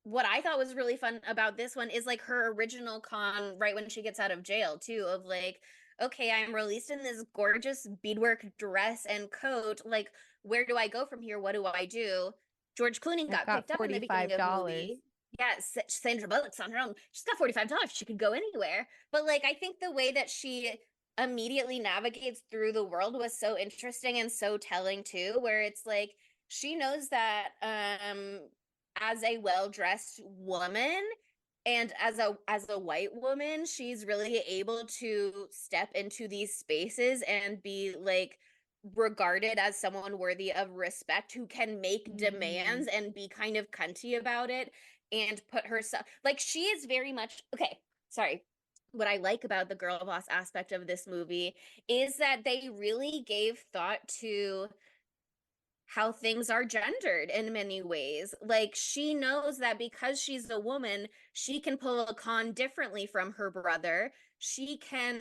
what I thought was really fun about this one is like her original con right when she gets out of jail too, of like, okay, I'm released in this gorgeous beadwork dress and coat. Like, where do I go from here? What do I do? George Clooney I've got got picked up in the beginning of the $45. movie. Yes, Sandra Bullock's on her own. She's got $45. She could go anywhere. But like, I think the way that she immediately navigates through the world was so interesting and so telling too, where it's like she knows that as a well-dressed woman and as a white woman, she's really able to step into these spaces and be like regarded as someone worthy of respect who can make demands and be kind of cunty about it and put herself like she is very much okay, sorry. What I like about the girl boss aspect of this movie is that they really gave thought to how things are gendered in many ways. Like she knows that because she's a woman, she can pull a con differently from her brother. She can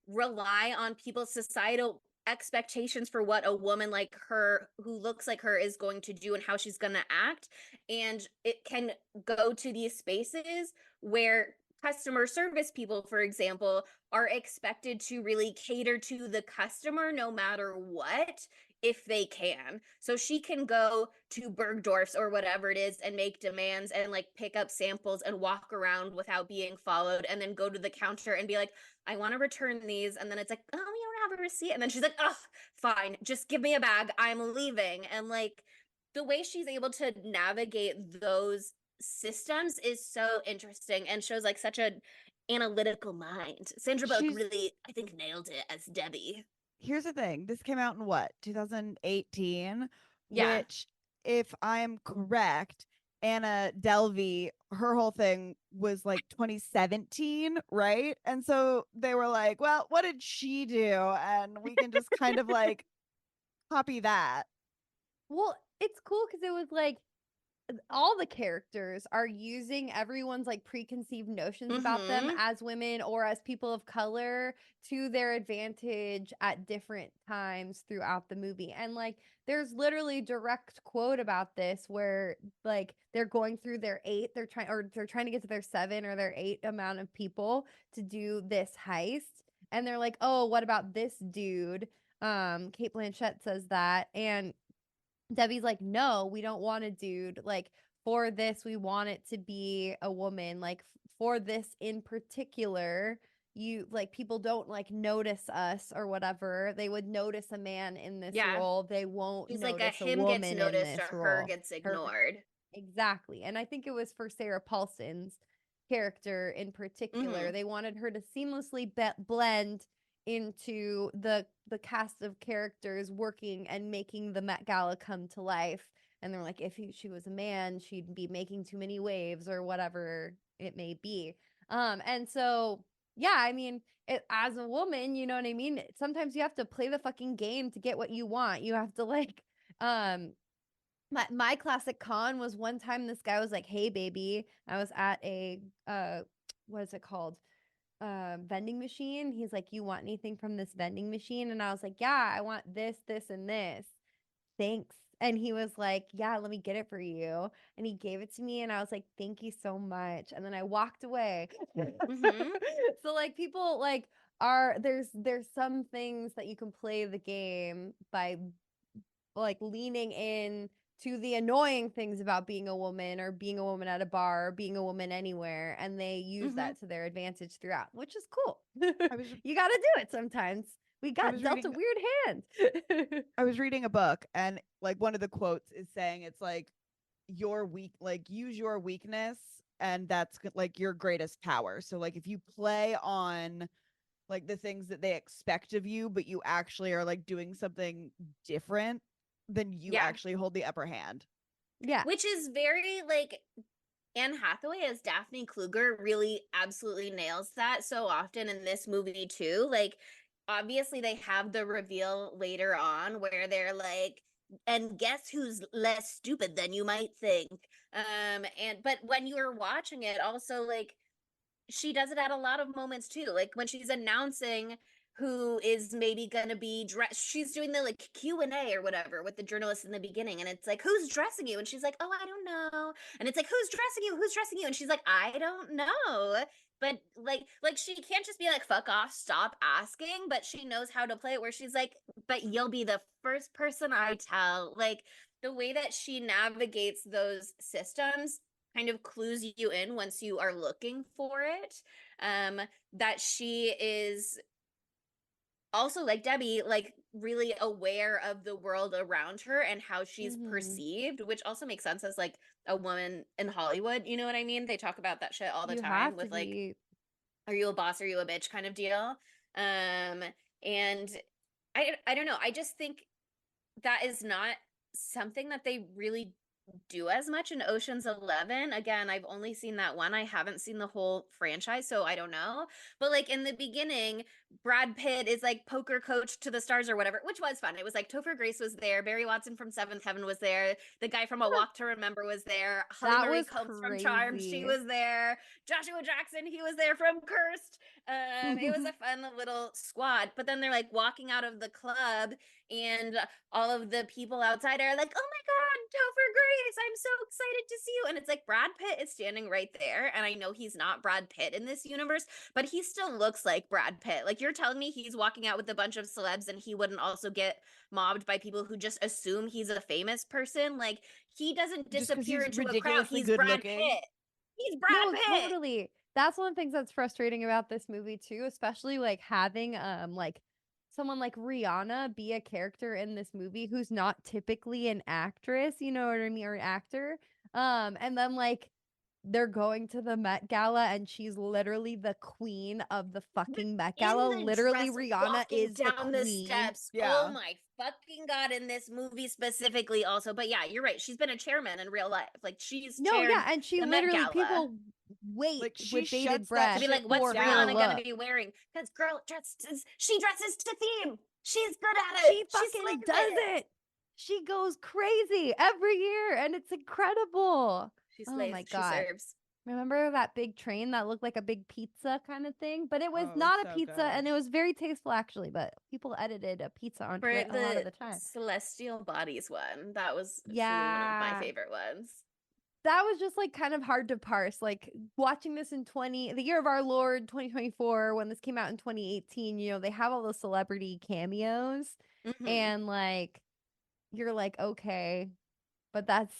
rely on people's societal expectations for what a woman like her who looks like her is going to do and how she's going to act, and it can go to these spaces where customer service people, for example, are expected to really cater to the customer no matter what, if they can. So she can go to Bergdorf's or whatever it is and make demands and like pick up samples and walk around without being followed, and then go to the counter and be like, I want to return these. And then it's like, oh, you don't have a receipt. And then she's like, oh, fine, just give me a bag. I'm leaving. And like the way she's able to navigate those systems is so interesting and shows like such an analytical mind. Sandra Bullock She's really, I think, nailed it as Debbie. here's the thing. This came out in what, 2018, Yeah. which, if I'm correct, Anna Delvey, her whole thing was like 2017, right? And so they were like, well, what did she do? And we can just kind of like copy that. Well, it's cool because it was like all the characters are using everyone's like preconceived notions about them Mhm. as women or as people of color to their advantage at different times throughout the movie. And like there's literally direct quote about this where like they're going through their they're trying to get to their 7 or their 8 amount of people to do this heist. And they're like, "Oh, what about this dude?" Kate Blanchett says that, and Debbie's like, "No, we don't want a dude. Like, for this, we want it to be a woman. Like, for this in particular, you like people don't like notice us or whatever. They would notice a man in this Yeah. role. They won't She's like a notice a him gets woman in noticed this or her role. gets Her ignored. Exactly. And I think it was for Sarah Paulson's character in particular. Mhm. They wanted her to seamlessly blend into the cast of characters working and making the Met Gala come to life. And they're like, if she was a man, she'd be making too many waves or whatever it may be. And so yeah, I mean, as a woman, you know what I mean? Sometimes you have to play the fucking game to get what you want. You have to like um my classic con was one time this guy was like, "Hey baby." I was at a what is it called? Vending machine. He's like, "You want anything from this vending machine?" And I was like, "Yeah, I want this, this, and this. Thanks." And he was like, "Yeah, let me get it for you." And he gave it to me and I was like, "Thank you so much." And then I walked away. Mhm. So like people like there's some things that you can play the game by like leaning in to the annoying things about being a woman or being a woman at a bar or being a woman anywhere, and they use Mhm. that to their advantage throughout, which is cool. I was You got to do it sometimes. We I got was dealt a reading weird hand. I was reading a book, and like one of the quotes is saying it's like your use your weakness, and that's like your greatest power. So like if you play on like the things that they expect of you, but you actually are like doing something different, then you Yeah. actually hold the upper hand. Yeah. Which is very like Anne Hathaway as Daphne Kluger really absolutely nails that so often in this movie too. Like obviously they have the reveal later on where they're like, and guess who's less stupid than you might think. And but when you are watching it also like she does it at a lot of moments too. Like when she's announcing who is maybe gonna be dressed, she's doing the like Q&A or whatever with the journalists in the beginning, and it's like, who's dressing you? And she's like, oh, I don't know. And it's like, who's dressing you? Who's dressing you? And she's like, I don't know. But like she can't just be like, fuck off, stop asking, but she knows how to play it where she's like, but you'll be the first person I tell. Like the way that she navigates those systems kind of clues you in once you are looking for it. That she is also like Debbie, like really aware of the world around her and how she's Mm-hmm. perceived, which also makes sense as like a woman in Hollywood. You know what I mean? They talk about that shit all the You time have to with like, be. are you a boss? Are you a bitch kind of deal. And I don't know. I just think that is not something that they really do as much in Ocean's 11. Again, I've only seen that one. I haven't seen the whole franchise, so I don't know. But like in the beginning, Brad Pitt is like poker coach to the stars or whatever, which was fun. It was like Topher Grace was there, Barry Watson from Seventh Heaven was there, the guy from A Walk to Remember was there, Holly That Marie was Combs from Charmed, she crazy. was there, Joshua Jackson, he was there from Cursed. It was a fun little squad. But then they're like walking out of the club and all of the people outside are like, oh my God, Topher Grace, I'm so excited to see you. And it's like Brad Pitt is standing right there. And I know he's not Brad Pitt in this universe, but he still looks like Brad Pitt. Like you're telling me he's walking out with a bunch of celebs and he wouldn't also get mobbed by people who just assume he's a famous person? Like he doesn't Just because disappear he's into a crowd. ridiculously He's good Brad looking. Pitt. He's Brad No, Pitt. totally. That's one of the things that's frustrating about this movie too, especially like having like someone like Rihanna be a character in this movie who's not typically an actress, you know what I mean, or an actor. And then like they're going to the Met Gala and she's literally the queen of the fucking Met In Gala. the Literally, dress, Rihanna walking is the down the queen. steps. Yeah. Oh my fucking god! In this movie specifically, also, but yeah, you're right. She's been a chairman in real life. Like she's No, chaired yeah, and she the Met literally Gala. people wait Like, she with bated shuts that breath To be shit like, what's for her Rihanna gonna look. be wearing? Because girl she dresses to theme. She's good at She it. She fucking slays does it. She goes crazy every year, and it's incredible. She Oh slays. my She God. serves. Remember that big train that looked like a big pizza kind of thing? But it was Oh, not a so pizza, good. and it was very tasteful actually. But people edited a pizza onto For it a lot of the the time. Celestial Bodies one, that was truly one of my Yeah. favorite ones. That was just like kind of hard to parse. Like watching this in the year of our Lord 2024, when this came out in 2018, you know, they have all those celebrity cameos, Mhm. and like you're like, okay, but that's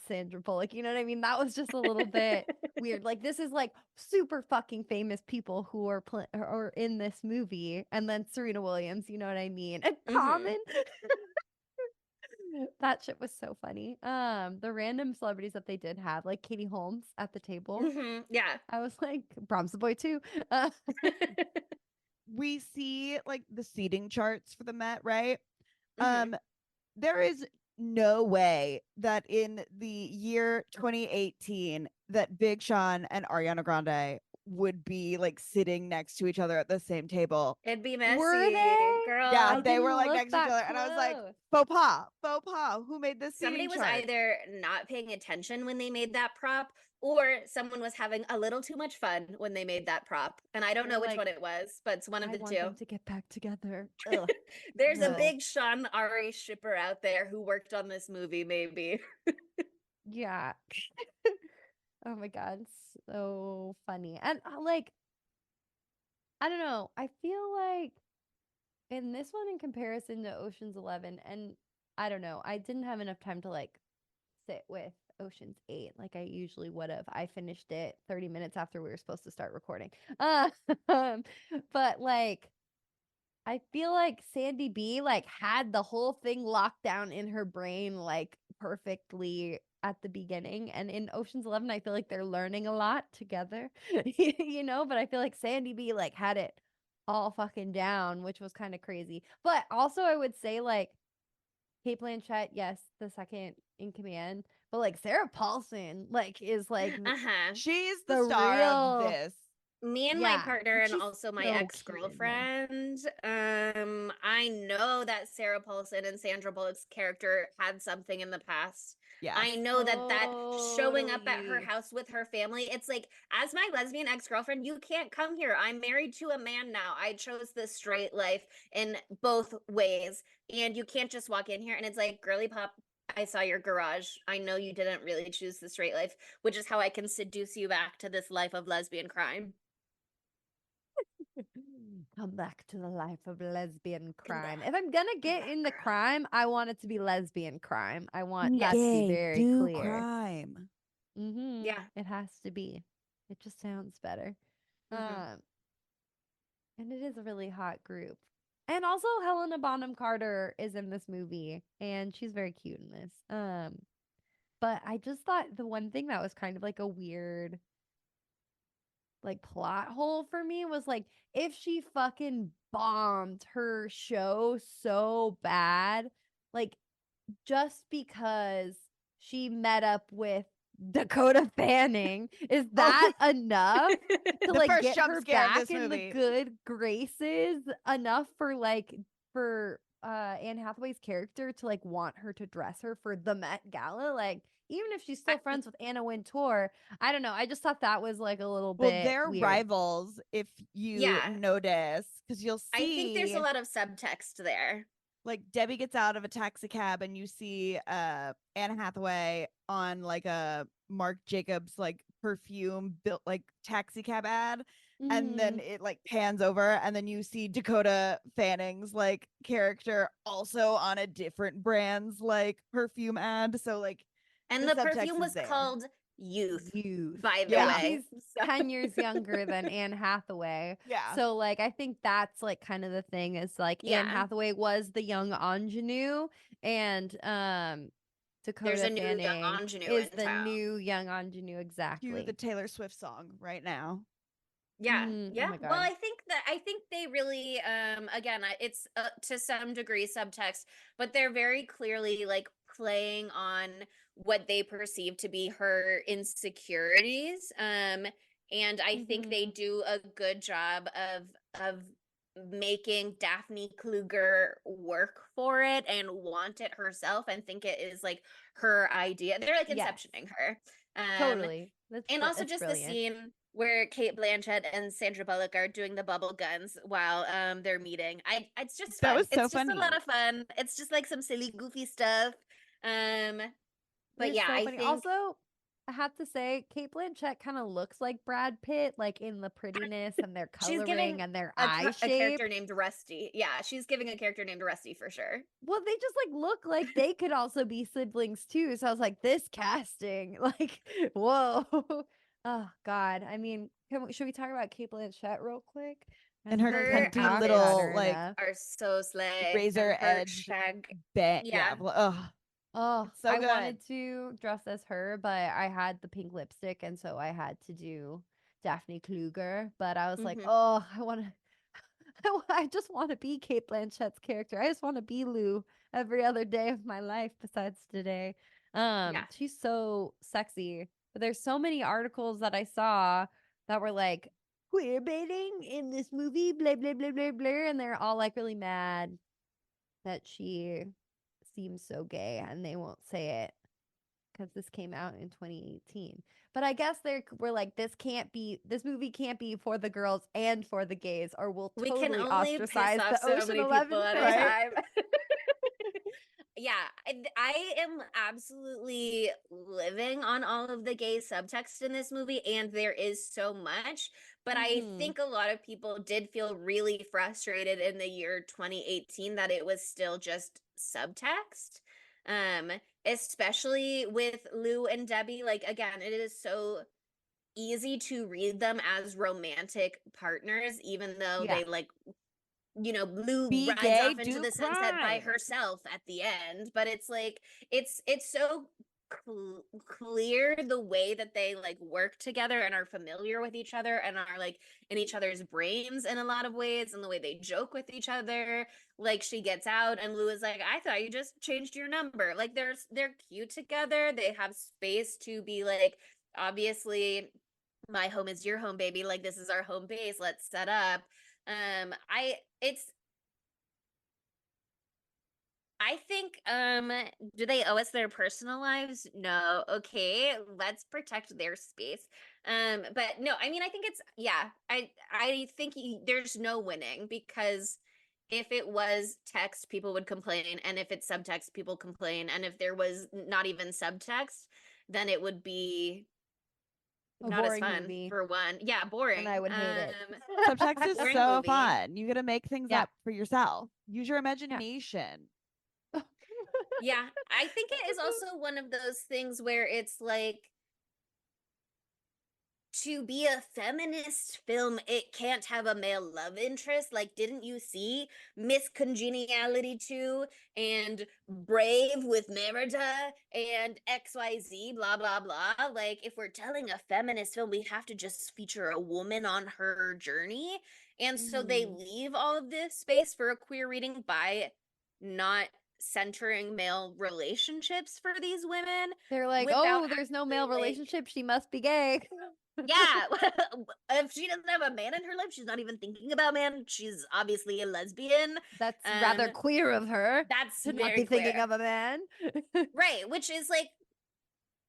Sandra Bullock. You know what I mean? That was just a little bit weird. Like this is like super fucking famous people who are in this movie, and then Serena Williams. You know what I mean? And Mhm. Common. That shit was so funny. The random celebrities that they did have, like Katie Holmes at the table. Mhm. Yeah. I was like, Brahms the boy too. We see like the seating charts for the Met, right? Mhm. There is no way that in the year 2018 that Big Sean and Ariana Grande would be like sitting next to each other at the same table. It'd be Were messy, they? girl. Yeah, I they were didn't like look next to each that other, and I was like, close. faux pas. Who made this Somebody seating was chart? either not paying attention when they made that prop, or someone was having a little too much fun when they made that prop. And I don't They're know which like, one it was, but it's one of I the want two. them to get back together. Ugh. There's a No. big Sean Ari shipper out there who worked on this movie, maybe. Yeah. Oh my God, so funny. And like, I don't know. I feel like in this one, in comparison to Ocean's 11, and I don't know, I didn't have enough time to like sit with Ocean's 8 like I usually would have. I finished it 30 minutes after we were supposed to start recording. But like, I feel like Sandy B like had the whole thing locked down in her brain like perfectly at the beginning, and in Ocean's 11 I feel like they're learning a lot together. You know, but I feel like Sandy B like had it all fucking down, which was kind of crazy. But also I would say like Kate Blanchett, yes, the second in command, but like Sarah Paulson like is like Uh-huh. She's the the star real of this. Me and my yeah, partner and she's also my so cute in this. ex-girlfriend, I know that Sarah Paulson and Sandra Bullock's character had something in the past. Yeah. I know that showing up at her Totally. house with her family, it's like, as my lesbian ex-girlfriend, you can't come here. I'm married to a man now. I chose the straight life in both ways, and you can't just walk in here and it's like, girly pop, I saw your garage. I know you didn't really choose the straight life, which is how I can seduce you back to this life of lesbian crime. Come back to the life of lesbian crime. If I'm gonna get in the crime, I want it to be lesbian crime. I want that to be very do clear. crime. Mm-hmm. Yeah. It has to be. It just sounds better. Mhm. And it is a really hot group. And also Helena Bonham Carter is in this movie, and she's very cute in this. But I just thought the one thing that was kind of like a weird like plot hole for me was like, if she fucking bombed her show so bad, like just because she met up with Dakota Fanning, is that enough to The like first get jump her scare of back this in the movie. good graces enough for Anne Hathaway's character to like want her to dress her for the Met Gala? Like, even if she's still friends with Anna Wintour, I don't know. I just thought that was like a little Well, bit they're weird. rivals if you Yeah. notice, because you'll see. I think there's a lot of subtext there. Like Debbie gets out of a taxi cab and you see Anne Hathaway on like a Marc Jacobs like perfume built like taxi cab ad, and then it like pans over and then you see Dakota Fanning's like character also on a different brand's like perfume ad. So like And the the subtext perfume is was there. called Youth, Youth. by the Yeah. And way. she's So- 10 years younger than Anne Hathaway. Yeah. So like I think that's like kind of the thing is like Anne Yeah. Hathaway was the young ingenue, and There's a Dakota new young Fanning ingenue is in the town. new young ingenue, Cue exactly. the Taylor Swift song right now. Yeah, Oh yeah. my Well, God. I think they really again, it's to some degree subtext, but they're very clearly like playing on what they perceive to be her insecurities. And I think they Mhm. do a good job of making Daphne Kluger work for it and want it herself and think it is like her idea. They're like Yes, inceptioning her. totally. And also That's just the brilliant. scene where Kate Blanchett and Sandra Bullock are doing the bubble guns while they're meeting. It's just That fun. was so It's just a funny. lot of fun. It's just like some silly goofy stuff. Um but They're yeah, so I funny. think Also, I have to say, Kate Blanchett kind of looks like Brad Pitt, like in the prettiness and their she's coloring giving and their eye a shape. character named Rusty. Yeah, she's giving a character named Rusty for sure. Well, they just like look like they could also be siblings too. So I was like, this casting, like, whoa. Oh God. I mean, should we talk about Kate Blanchett real quick? I And feel her like we Her haven't comfy talked about little her like enough. Are so slay razor and her edge shag. bang. Yeah. Ugh, Oh, it's so I good. wanted to dress as her, but I had the pink lipstick, and so I had to do Daphne Kluger. But I was like, Mhm. oh, I want to. I just want to be Kate Blanchett's character. I just want to be Lou every other day of my life besides today. Yeah. She's so sexy. But there's so many articles that I saw that were like queer baiting in this movie, blah blah blah blah blah, and they're all like really mad that she seems so gay, and they won't say it because this came out in 2018. But I guess we're like, this movie can't be for the girls and for the gays, or we'll We can totally only piss ostracize off the so Ocean many people 11 at a fans. time. Yeah, I am absolutely living on all of the gay subtext in this movie, and there is so much. But I Mhm. think a lot of people did feel really frustrated in the year 2018 that it was still just subtext. Um, Especially with Lou and Debbie. Like, again, it is so easy to read them as romantic partners, even though Yeah. they like Lou Be rides gay, off into do the sunset by crime. herself at the end, but it's like it's so clear the way that they like work together and are familiar with each other and are like in each other's brains in a lot of ways, and the way they joke with each other. Like she gets out and Lou is like, I thought you just changed your number. Like they're cute together. They have space to be like, obviously my home is your home, baby. Like this is our home base. Let's set up. I it's I think do they owe us their personal lives? No. Okay, let's protect their space. But no, I mean I think it's yeah. I think there's no winning because if it was text people would complain, and if it's subtext people complain, and if there was not even subtext then it would be A not as boring fun movie, for one. Yeah, and I boring. would hate it. Subtext is Boring so movie. fun. You got to make things Yeah. up for yourself. Use your imagination. Yeah, I think it is also one of those things where it's like to be a feminist film, it can't have a male love interest. Like, didn't you see Miss Congeniality 2 and Brave with Merida and XYZ, blah, blah, blah? Like, if we're telling a feminist film, we have to just feature a woman on her journey. And so they Mhm. leave all of this space for a queer reading by not centering male relationships for these women They're like, without oh, there's no actually male like relationship. She must be gay. yeah, if she doesn't have a man in her life, she's not even thinking about man. She's obviously a lesbian. That's Um, rather queer of her that's to not very be thinking queer, of a man. right? Which is like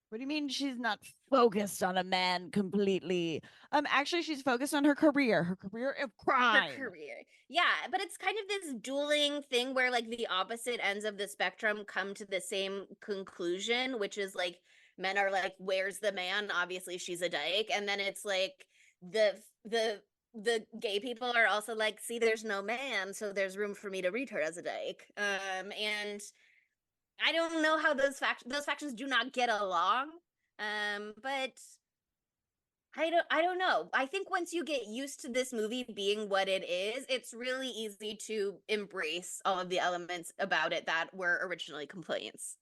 What do you mean she's not focused on a man completely? Actually she's focused on her career of her crime. career. Yeah, but it's kind of this dueling thing where like the opposite ends of the spectrum come to the same conclusion, which is like men are like, "Where's the man?" Obviously, she's a dyke, and then it's like the the the gay people are also like, "See, there's no man, so there's room for me to read her as a dyke." And I don't know how those factions do not get along. But I don't know. I think once you get used to this movie being what it is, it's really easy to embrace all of the elements about it that were originally complaints.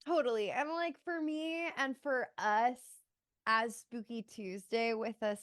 Totally. And like for me and for us as Spooky Tuesday with a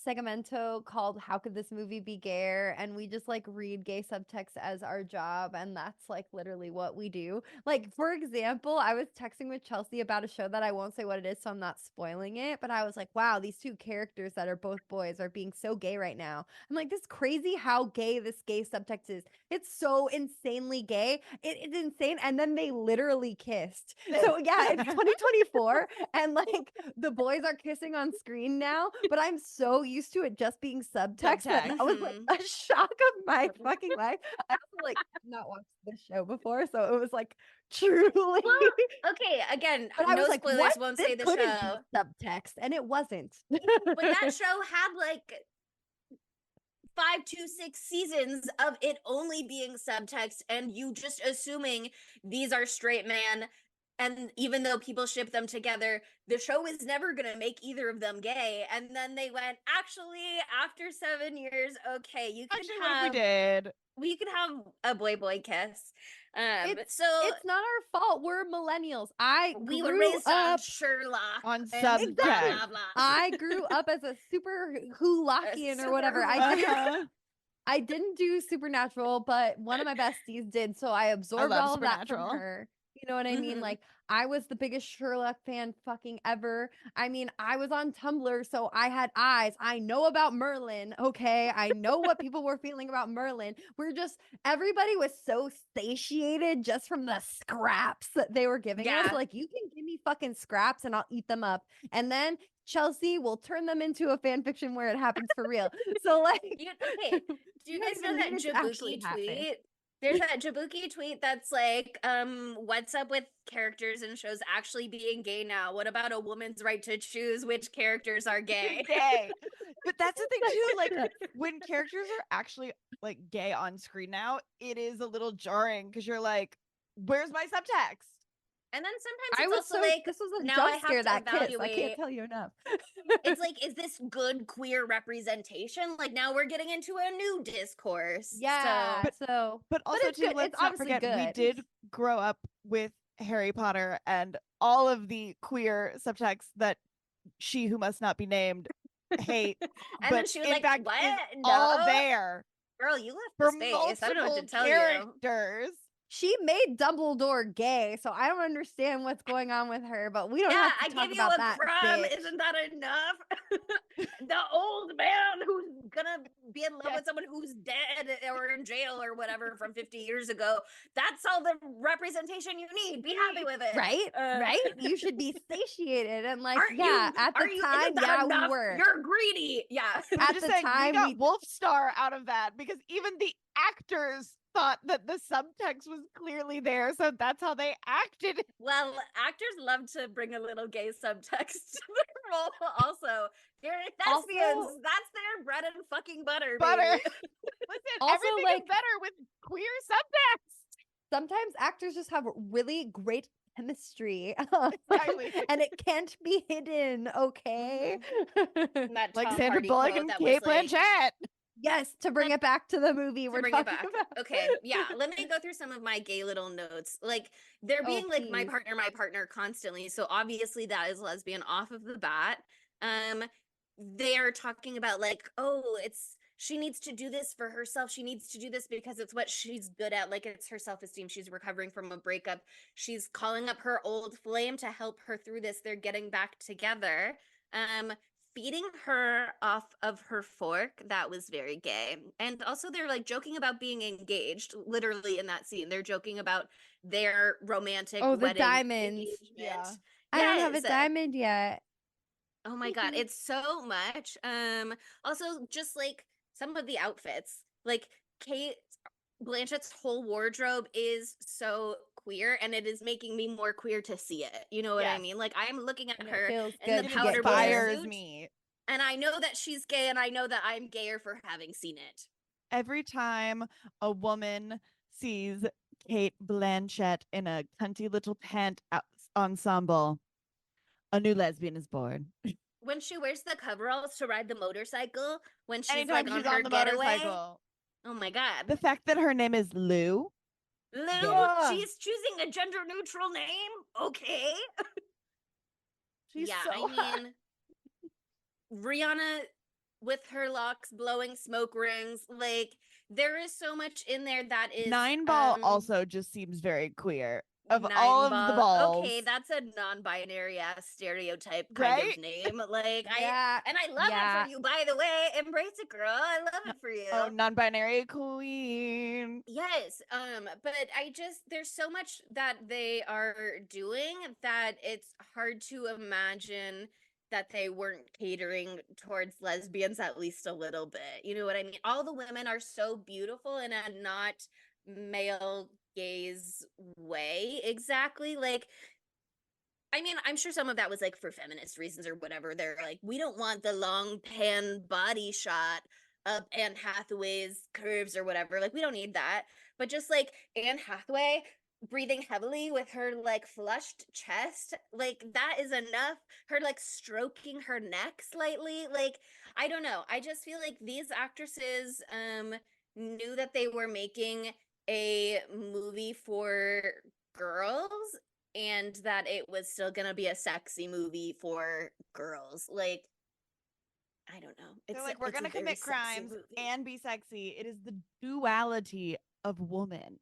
segmento called How Could This Movie Be Gayer? And we just like read gay subtext as our job, and that's like literally what we do. Like, for example, I was texting with Chelsea about a show that I won't say what it is, so I'm not spoiling it, but I was like, wow, these two characters that are both boys are being so gay right now. I'm like, this is crazy how gay this gay subtext is. It's so insanely gay. It's insane. And then they literally kissed. So yeah, it's 2024 and like the boys are kissing on screen now, but I'm so used to it just being subtext that Subtext. was like a shock of my fucking life. I also like not watched this show before, so it was like truly. Well, okay, again, But I no was like, spoilers, what? won't This say the couldn't show. be subtext, and it wasn't. But that show had like 5 to 6 seasons of it only being subtext and you just assuming these are straight man. And even though people ship them together, the show is never going to make either of them gay. And then they went, actually, after 7 years, okay, you can Actually, what if have, we did? we could have a boy kiss. It's not our fault. We're millennials. We were grew raised on up Sherlock on and subtext. blah, blah, blah. I grew up as a super Hulockian or whatever. Uh-huh. I didn't do Supernatural, but one of my besties did, so I absorbed love all of that from Supernatural. her. You know what I mean? Mhm. Like, I was the biggest Sherlock fan fucking ever. I mean, I was on Tumblr, so I had eyes. I know about Merlin, okay? I know what people were feeling about Merlin. Everybody was so satiated just from the scraps that they were giving us. Yeah. Like, you can give me fucking scraps and I'll eat them up. And then Chelsea will turn them into a fan fiction where it happens for real. So, like, Okay, do you don't guys know even that need it to actually Jabuki happen. tweet? There's that Jabuki tweet that's like, what's up with characters in shows actually being gay now? What about a woman's right to choose which characters are gay? Gay. But that's the thing too, like when characters are actually like gay on screen now, it is a little jarring because you're like, where's my subtext? And then sometimes I it's was also so like, this was a now I jump have scare to that kiss. I evaluate. can't tell you enough. It's like, is this good queer representation? Like now we're getting into a new discourse. Yeah. So But also it's too, good. let's It's not obviously forget we good. did grow up with Harry Potter and all of the queer subtext that She Who Must Not Be Named hate. and but then she was in like, fact what? is No, all there girl, you left for the space. I don't know what to multiple tell you. characters. She made Dumbledore gay, so I don't understand what's going on with her, but we don't Yeah, have to I talk gave you about a that. crumb. Bitch. Isn't that enough? The old man who's gonna be in love with someone who's dead or in jail or whatever from 50 years ago. That's all the representation you need. Be happy with it. Right? Right? You should be satiated and like, Aren't yeah, you? at the time, Isn't that yeah, enough? we were. You're greedy. Yeah. But At I'm just the saying, time, we got we- Wolf Star out of that because even the actors thought that the subtext was clearly there, so that's how they acted. Well, actors love to bring a little gay subtext to their role. Also, they're thespians. Also- That's their bread and fucking butter. Butter. Baby. Listen, Also, everything like- is better with queer subtext. Sometimes actors just have really great chemistry. Exactly. And it can't be hidden, okay? That Like Tom Sandra Hardy Bullock quote and that Kate was like, Blanchett. Yes, to bring it back to the movie to we're bring talking it back. about. Okay, yeah. Let me go through some of my gay little notes. Like they're Oh, being like my please. partner constantly. So obviously that is lesbian off of the bat. They're talking about like, oh, she needs to do this for herself. She needs to do this because it's what she's good at. Like it's her self-esteem. She's recovering from a breakup. She's calling up her old flame to help her through this. They're getting back together. Feeding her off of her fork, that was very gay. And also they're like joking about being engaged, literally in that scene. They're joking about their romantic Oh, the wedding diamonds. engagement. Yeah. I don't have a Yes. diamond yet. Oh my God, Mhm. it's so much. Also just like some of the outfits. Like Kate Blanchett's whole wardrobe is so queer and it is making me more queer to see it. You know what I Yes. mean? Like I am looking at And her it feels in the good It to powder get blue gay. inspires suit, me. and I know that she's gay and I know that I'm gayer for having seen it. Every time a woman sees Kate Blanchett in a cunty little pant ensemble, a new lesbian is born. When she wears the coveralls to ride the motorcycle, when she's Anytime like on she's her on the getaway. motorcycle. Oh my God. The fact that her name is Lou. Lou, Yeah. she's choosing a gender neutral name. okay. She's Yeah, so I hot. mean, Rihanna with her locks blowing smoke rings, like there is so much in there that is Nine Ball also just seems very queer. Of Nine all of the Ball. balls, Okay, that's a non-binary ass stereotype kind right? of name. Like Yeah. I love it for you, by the way. Embrace it, girl. I love it for you. Oh, non-binary queen. Yes, but there's so much that they are doing that it's hard to imagine that they weren't catering towards lesbians at least a little bit. You know what I mean? All the women are so beautiful in a not male gaze way exactly. Like, I mean, I'm sure some of that was like for feminist reasons or whatever. They're like, we don't want the long pan body shot of Anne Hathaway's curves or whatever. Like, we don't need that. But just like Anne Hathaway breathing heavily with her like flushed chest, like that is enough. Her like stroking her neck slightly. Like, I don't know. I just feel like these actresses knew that they were making a movie for girls and that it was still gonna be a sexy movie for girls. Like, I don't know. They're It's like, we're it's a gonna very commit sexy crimes movie. and be sexy. It is the duality of woman.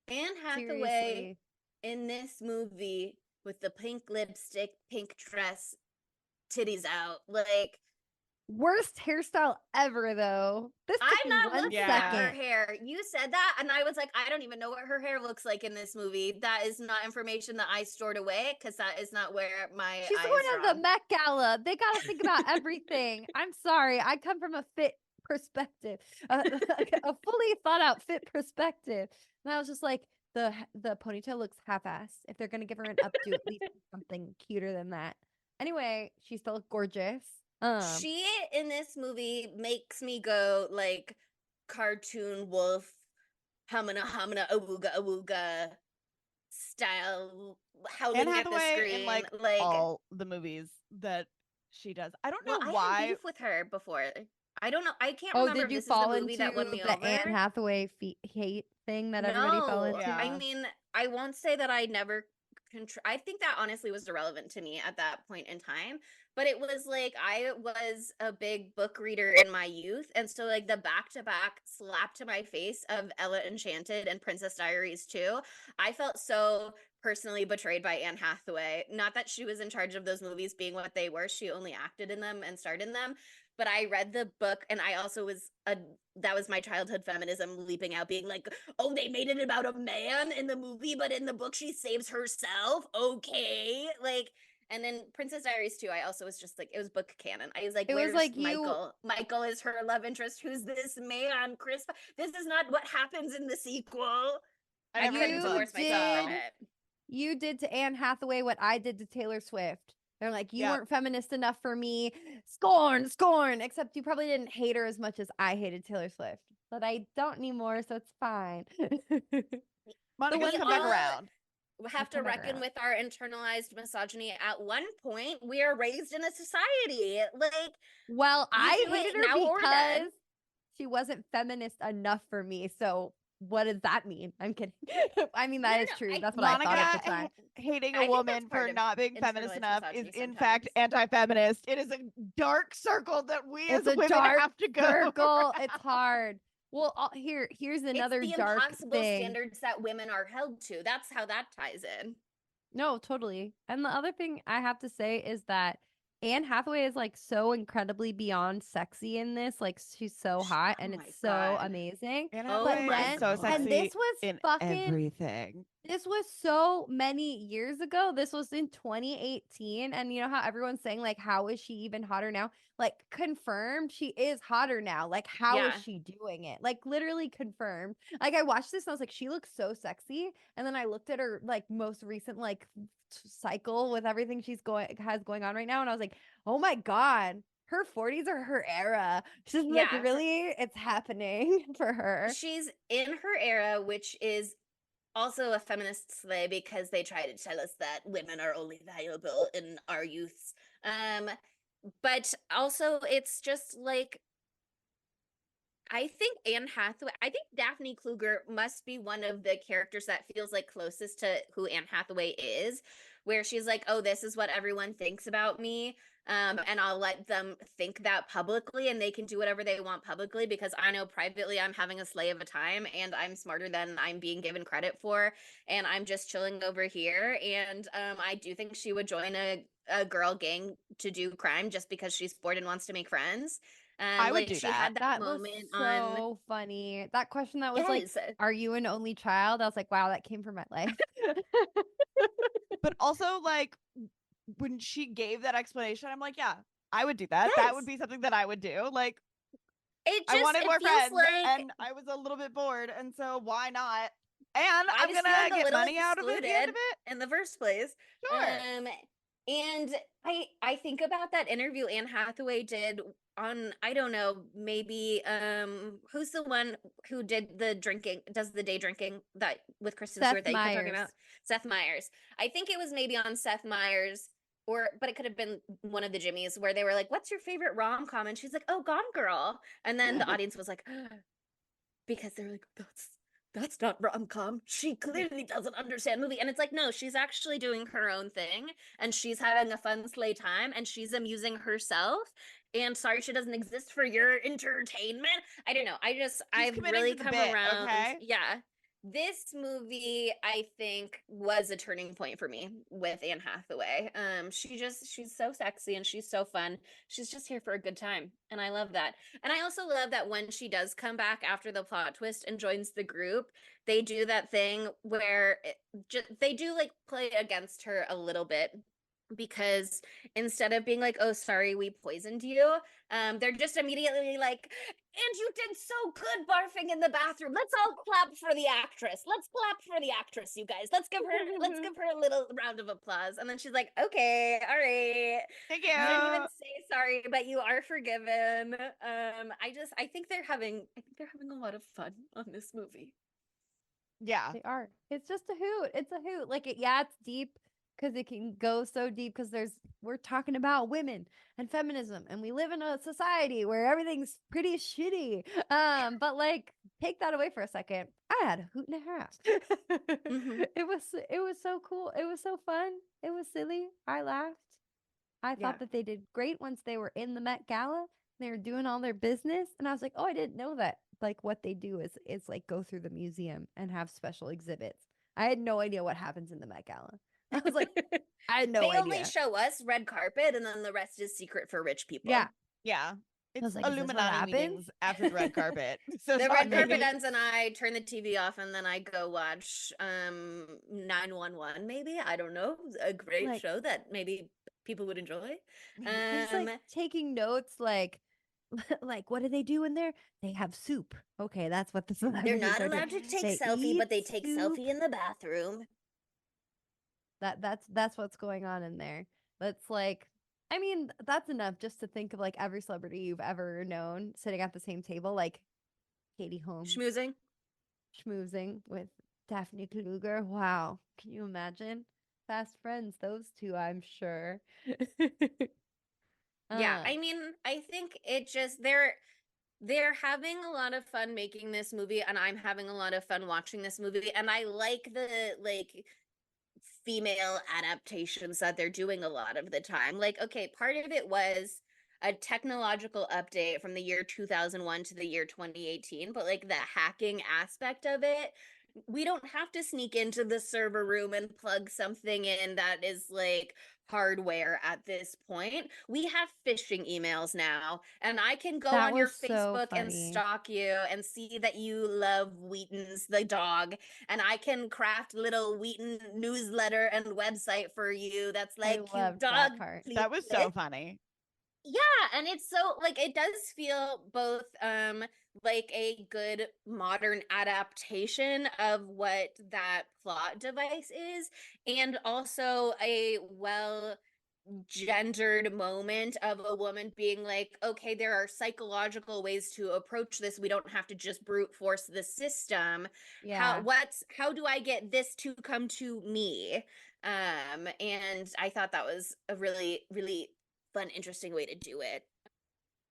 Anne Hathaway Seriously. in this movie with the pink lipstick, pink dress, titties out. Like, Worst hairstyle ever, though. This took I'm me not 1 looking Yeah. at her second. hair. You said that, and I was like, I don't even know what her hair looks like in this movie. That is not information that I stored away because that is not where my She's eyes going to are the Met Gala. They got to think about everything. I'm sorry. I come from a fit perspective, a fully thought out fit perspective. And I was just like, the ponytail looks half-assed. If they're going to give her an updo, at least something cuter than that. Anyway, she still looked gorgeous. She in this movie makes me go like cartoon wolf humana humana awooga awooga style Anne howling at the Hathaway in screen. like Like, all the movies that she does. I don't well, know I had why. beef with her before. I don't know. I can't Oh, remember did if you this is the fall movie that won into me the over. Anne Hathaway hate thing that everybody fell No, into? I Yeah. mean, I won't say that I never I think that honestly was irrelevant to me at that point in time, but it was like I was a big book reader in my youth, and so like the back-to-back slap to my face of Ella Enchanted and Princess Diaries 2, I felt so personally betrayed by Anne Hathaway. Not that she was in charge of those movies being what they were, she only acted in them and starred in them, but I read the book and I also was a that was my childhood feminism leaping out, being like, oh, they made it about a man in the movie, but in the book she saves herself. Okay. Like, and then Princess Diaries 2, I also was just like, it was book canon. I was like, It was where's like Michael? Michael is her love interest. Who's this man? Chris? This is not what happens in the sequel. I I never read couldn't the divorce books, myself from so it. You did to Anne Hathaway what I did to Taylor Swift. They're like, you Yep. weren't feminist enough for me. Scorn, scorn. Except you probably didn't hate her as much as I hated Taylor Swift. But I don't anymore, so it's fine. Monica's We come back all around. have to come back reckon around. with our internalized misogyny at one point. We are raised in a society. Like, Well, you I do hated it her now or then. because she wasn't feminist enough for me. So what does that mean? I'm kidding. I mean, that is No, true. I- That's what I thought at the Monica time. hating I a think woman that's for part of not being feminist internalized enough is misogyny in fact sometimes. anti-feminist. It is a dark circle that we It's as a women dark have to go circle. It's around. hard. Well, here's another It's the dark impossible thing. standards that women are held to. That's how that ties in. No, totally. And the other thing I have to say is that Anne Hathaway is like so incredibly beyond sexy in this. Like she's so hot and Oh my it's so God. amazing. Anne Oh But Hathaway my is then, so God. and sexy this was in fucking everything. this was so many years ago. This was in 2018. And you know how everyone's saying, like, how is she even hotter now? Like, confirmed, she is hotter now. Like, how is Yeah. she doing it? Like, literally confirmed. Like, I watched this and I was like, she looks so sexy. And then I looked at her, like, most recent, like, cycle with everything has going on right now. And I was like, oh my God, her 40s are her era. She's like, Yeah. really? It's happening for her. She's in her era, which is also a feminist slay because they try to tell us that women are only valuable in our youths. But also it's just like I think Anne Hathaway, I think Daphne Kluger must be one of the characters that feels like closest to who Anne Hathaway is, where she's like, oh, this is what everyone thinks about me. And I'll let them think that publicly and they can do whatever they want publicly because I know privately I'm having a slay of a time and I'm smarter than I'm being given credit for. And I'm just chilling over here. And I do think she would join a girl gang to do crime just because she's bored and wants to make friends. I would Like do she that. had that That was moment on so funny. That question that was like, yes. are you an only child? I was like, wow, that came from my life. But also, like, when she gave that explanation, I'm like, yeah, I would do that. That would Yes. be something that I would do. Like, It I just wanted it more feels friends, like and I was a little bit bored, and so why not? And I I'm just feel gonna like a get little money out of it at the end of excluded it. in the first place. Sure. And I think about that interview Anne Hathaway did on I don't know, maybe who's the one who did the drinking, does the day drinking that with Kristen Seth Stewart that you kept talking about? Meyers. Seth Meyers. I think it was maybe on Seth Meyers or but it could have been one of the Jimmys where they were like, "What's your favorite rom-com?" And she's like, "Oh, Gone Girl." And then the audience was like, because they're like, that's not rom-com. She clearly doesn't understand movie. And it's like, no, she's actually doing her own thing and she's having a fun slay time and she's amusing herself. And sorry she doesn't exist for your entertainment. I don't know. I've committing really to the come bit, around. okay? Yeah. This movie, I think, was a turning point for me with Anne Hathaway. She's so sexy and she's so fun. She's just here for a good time. And I love that. And I also love that when she does come back after the plot twist and joins the group, they do that thing where they do like play against her a little bit because instead of being like, oh, sorry, we poisoned you, they're just immediately like, and you did so good barfing in the bathroom. Let's all clap for the actress. Let's clap for the actress, you guys. Let's give her a little round of applause. And then she's like, okay, all right. Thank You didn't even you. say sorry, but you are forgiven. I think they're having a lot of fun on this movie. Yeah. They are. It's just a hoot. It's a hoot. Like yeah, it's deep because it can go so deep because we're talking about women and feminism and we live in a society where everything's pretty shitty. But like take that away for a second. I had a hoot and a half. Mm-hmm. It was so cool. It was so fun. It was silly. I laughed. I thought that they did great once they were in the Met Gala. They were doing all their business, and I was like, "Oh, I didn't know that." Like what they do is like go through the museum and have special exhibits. I had no idea what happens in the Met Gala. I was like, I had no They idea. only show us red carpet, and then the rest is secret for rich people. Yeah, Yeah. It's like, is this what Illuminati happens? meetings after the red carpet. So The sorry. red carpet ends, and I turn the TV off, and then I go watch 911. Maybe I don't know, a great Like- show that maybe people would enjoy. Just like taking notes, like what do they do in there? They have soup. Okay, that's what the They're celebrities not are doing. allowed to take They selfie, but eat they take soup. selfie in the bathroom. That's what's going on in there. That's like, I mean, that's enough just to think of like every celebrity you've ever known sitting at the same table, like Katie Holmes Schmoozing. schmoozing with Daphne Kluger. Wow, can you imagine? Fast friends, those two, I'm sure. Yeah, I mean, I think it just they're having a lot of fun making this movie, and I'm having a lot of fun watching this movie, and I like the like female adaptations that they're doing a lot of the time. Like, okay, part of it was a technological update from the year 2001 to the year 2018, but like the hacking aspect of it, we don't have to sneak into the server room and plug something in that is like hardware at this point. We have phishing emails now, and I can go That on your was so Facebook and funny. stalk you and see that you love Wheaton's the dog, and I can craft little Wheaton newsletter and website for you that's I like, cute loved dog. that part. please That was so click." funny. Yeah, and it's so like it does feel both like a good modern adaptation of what that plot device is, and also a well gendered moment of a woman being like, okay, there are psychological ways to approach this. We don't have to just brute force the system. Yeah. How do I get this to come to me? And I thought that was a really, really fun, interesting way to do it.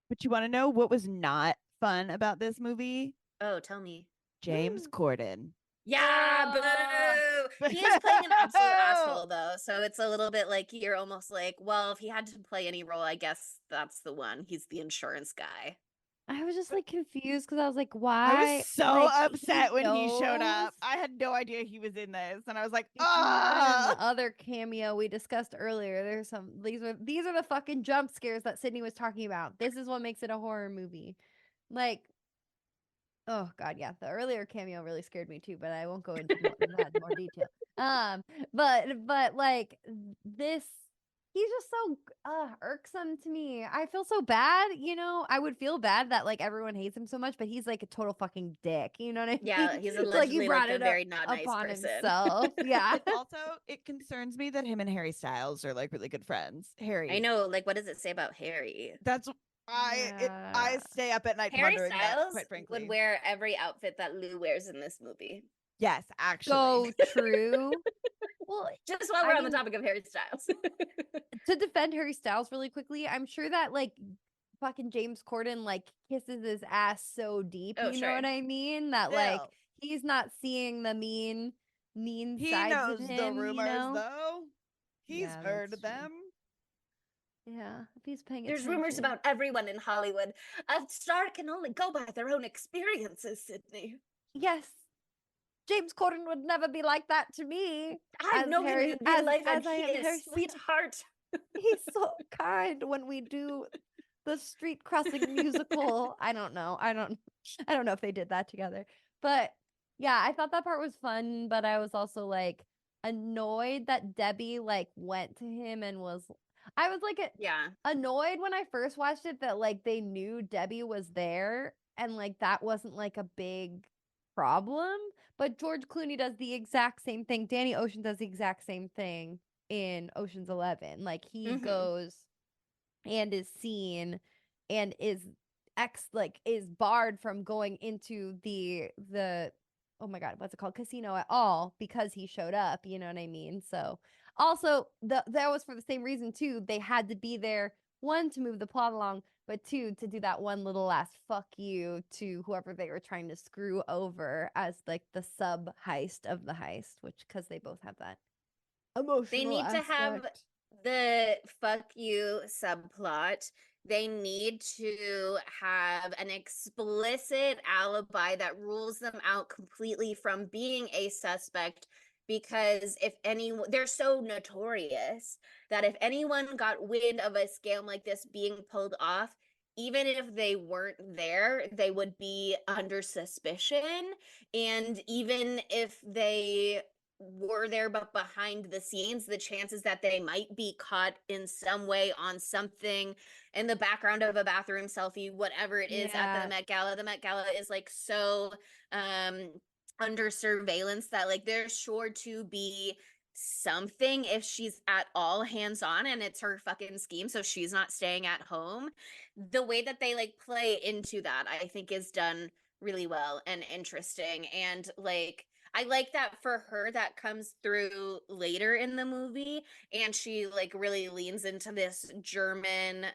But you want to know what was not fun about this movie? Oh, tell me. James Corden. Yeah, boo! He is playing an absolute asshole, though. So it's a little bit like you're almost like, well, if he had to play any role, I guess that's the one. He's the insurance guy. I was just like confused because I was like, I why? was so Like, upset when he showed knows. up. I had no idea he was in this, and I was like, He came out in "Ah!" the other cameo we discussed earlier. There's some these are the fucking jump scares that Sydney was talking about. This is what makes it a horror movie. Like, oh god, yeah, the earlier cameo really scared me too, but I won't go into that in more detail. But like this, he's just so irksome to me. I feel so bad, you know. I would feel bad that like everyone hates him so much, but he's like a total fucking dick. You know what I mean? Yeah, he's Like he allegedly brought like a it very not nice upon person. himself. Yeah. Also, it concerns me that him and Harry Styles are like really good friends. Harry, I know, like, what does it say about Harry? that's I Yeah. stay up at night Harry pondering that. Styles Quite frankly, would wear every outfit that Lou wears in this movie. yes, actually, So true. Well, Just while I we're on mean- the topic of Harry Styles. to defend Harry Styles really quickly, I'm sure that like fucking James Corden like kisses his ass so deep, Oh, you know sure. what I mean? That like Still. he's not seeing the mean he sides knows of the him, rumors you know? though. He's Yeah, heard that's them. Yeah, if he's paying There's attention. rumors about everyone in Hollywood. A star can only go by their own experiences, Sydney. Yes. James Corden would never be like that to me. I As know Harry- him in real life, and as I he am Harry is sweetheart. He's so kind when we do the street crossing musical. I don't know. I don't know if they did that together. But yeah, I thought that part was fun, but I was also like annoyed that Debbie like went to him and was I was like Yeah. annoyed when I first watched it that like they knew Debbie was there and like that wasn't like a big problem. But George Clooney does the exact same thing. Danny Ocean does the exact same thing in Ocean's 11. Like he goes and is seen and is is barred from going into the oh my god, what's it called? Casino at all because he showed up, you know what I mean? So also that was for the same reason too. They had to be there, one, to move the plot along, but two, to do that one little last fuck you to whoever they were trying to screw over as like the sub heist of the heist, which because they both have that emotional They need to have aspect. the fuck you subplot. They need to have an explicit alibi that rules them out completely from being a suspect, because if anyone, they're so notorious that if anyone got wind of a scam like this being pulled off, even if they weren't there, they would be under suspicion. And even if they were there but behind the scenes, the chances that they might be caught in some way on something in the background of a bathroom selfie, whatever it is, at the Met Gala. The Met Gala is like so under surveillance that like there's sure to be something if she's at all hands-on and it's her fucking scheme, so she's not staying at home. The way that they like play into that, I think, is done really well and interesting. And like I like that for her, that comes through later in the movie, and she like really leans into this German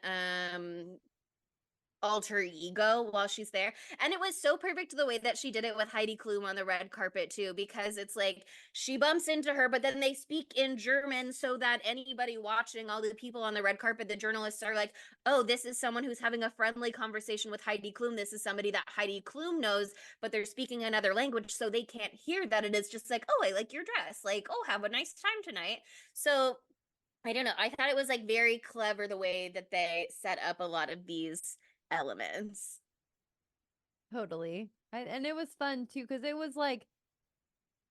alter ego while she's there. And it was so perfect the way that she did it with Heidi Klum on the red carpet too, because it's like she bumps into her, but then they speak in German so that anybody watching, all the people on the red carpet, the journalists are like, oh, this is someone who's having a friendly conversation with Heidi Klum. This is somebody that Heidi Klum knows, but they're speaking another language, so they can't hear that it is just like, oh, I like your dress. Like, oh, have a nice time tonight. So I don't know. I thought it was like very clever the way that they set up a lot of these elements. Totally. And it was fun too, because it was like,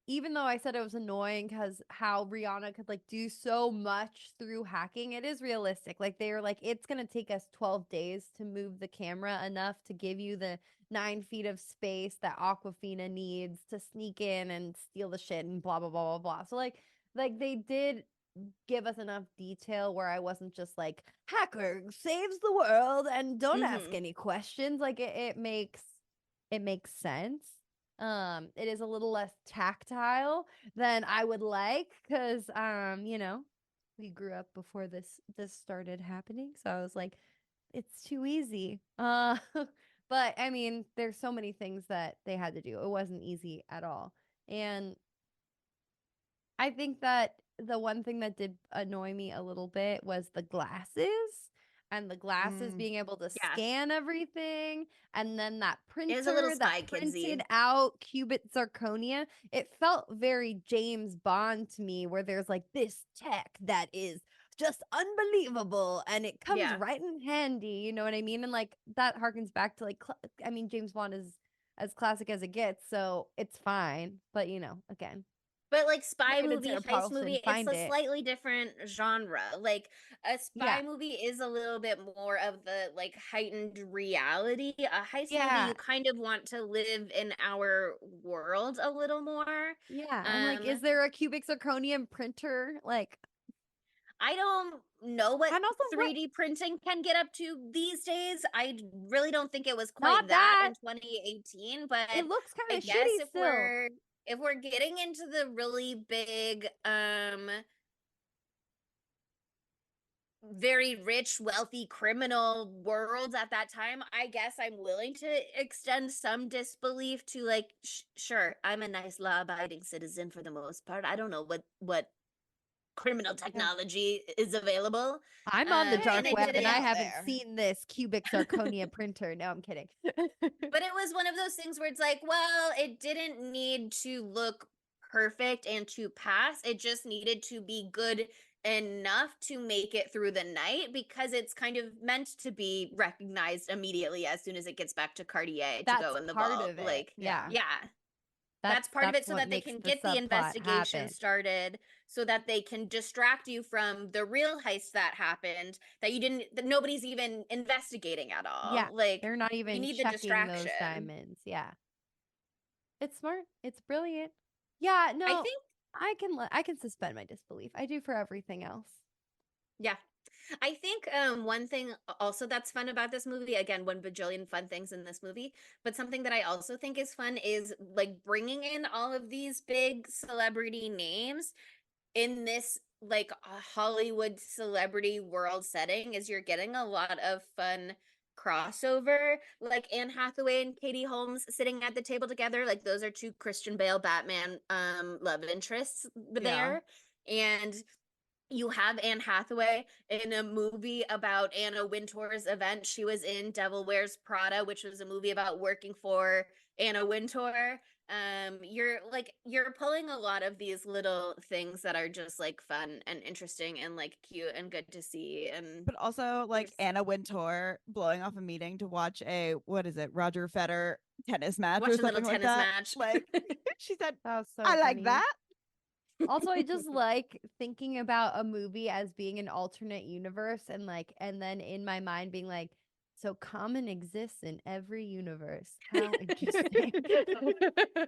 even though I said it was annoying because how Rihanna could like do so much through hacking, it is realistic. Like they were like, it's gonna take us 12 days to move the camera enough to give you the 9 feet of space that Aquafina needs to sneak in and steal the shit and blah blah blah blah blah. So like they did give us enough detail where I wasn't just like hacker saves the world and don't ask any questions. Like it makes sense. It is a little less tactile than I would like because you know, we grew up before this started happening, so I was like, it's too easy. But I mean, there's so many things that they had to do. It wasn't easy at all. And I think that the one thing that did annoy me a little bit was the glasses and the glasses being able to Yeah. scan everything. And then that It was a little printer that Spy Kidsy. printed out qubit zirconia. It felt very James Bond to me, where there's like this tech that is just unbelievable and it comes Yeah. right in handy. You know what I mean? And like that harkens back to like, I mean, James Bond is as classic as it gets, so it's fine. But you know, again, But like spy David movie, Sarah heist Paulson, movie, it's find a it. slightly different genre. Like a spy Yeah. movie is a little bit more of the like heightened reality. A heist movie, Yeah. you kind of want to live in our world a little more. Yeah. I'm like, is there a cubic zirconium printer? Like, I don't know what and also 3D printing can get up to these days. I really don't think it was quite Not that in that. 2018, but It looks I kind of guess shitty still. if we're getting into the really big very rich, wealthy criminal worlds at that time, I guess I'm willing to extend some disbelief to like sure, I'm a nice law-abiding citizen for the most part. I don't know what criminal technology is available. I'm on the dark and it web and I didn't- haven't seen this cubic zirconia printer. No, I'm kidding. but it was one of those things where it's like, well, it didn't need to look perfect and to pass. It just needed to be good enough to make it through the night because it's kind of meant to be recognized immediately as soon as it gets back to Cartier to That's go in the part vault. of it. Like, Yeah. yeah. That's part of it so what that they makes can the get the subplot investigation happen. started so that they can distract you from the real heist that happened that nobody's even investigating at all. Yeah. Like They're not you even need the checking those distraction. diamonds. Yeah. It's smart. It's brilliant. Yeah, no. I think I can suspend my disbelief. I do for everything else. yeah. I think one thing also that's fun about this movie, again, one bajillion fun things in this movie, but something that I also think is fun is like bringing in all of these big celebrity names in this like Hollywood celebrity world setting is you're getting a lot of fun crossover, like Anne Hathaway and Katie Holmes sitting at the table together. Like those are two Christian Bale Batman love interests there. And you have Anne Hathaway in a movie about Anna Wintour's event. She was in Devil Wears Prada, which was a movie about working for Anna Wintour. You're pulling a lot of these little things that are just like fun and interesting and like cute and good to see. And but also like Anna Wintour blowing off a meeting to watch a Roger Federer tennis match watch or a little something like tennis that. match. Like she said, That was so I like funny. that. Also, I just like thinking about a movie as being an alternate universe and then in my mind being like, so Common exists in every universe. How interesting.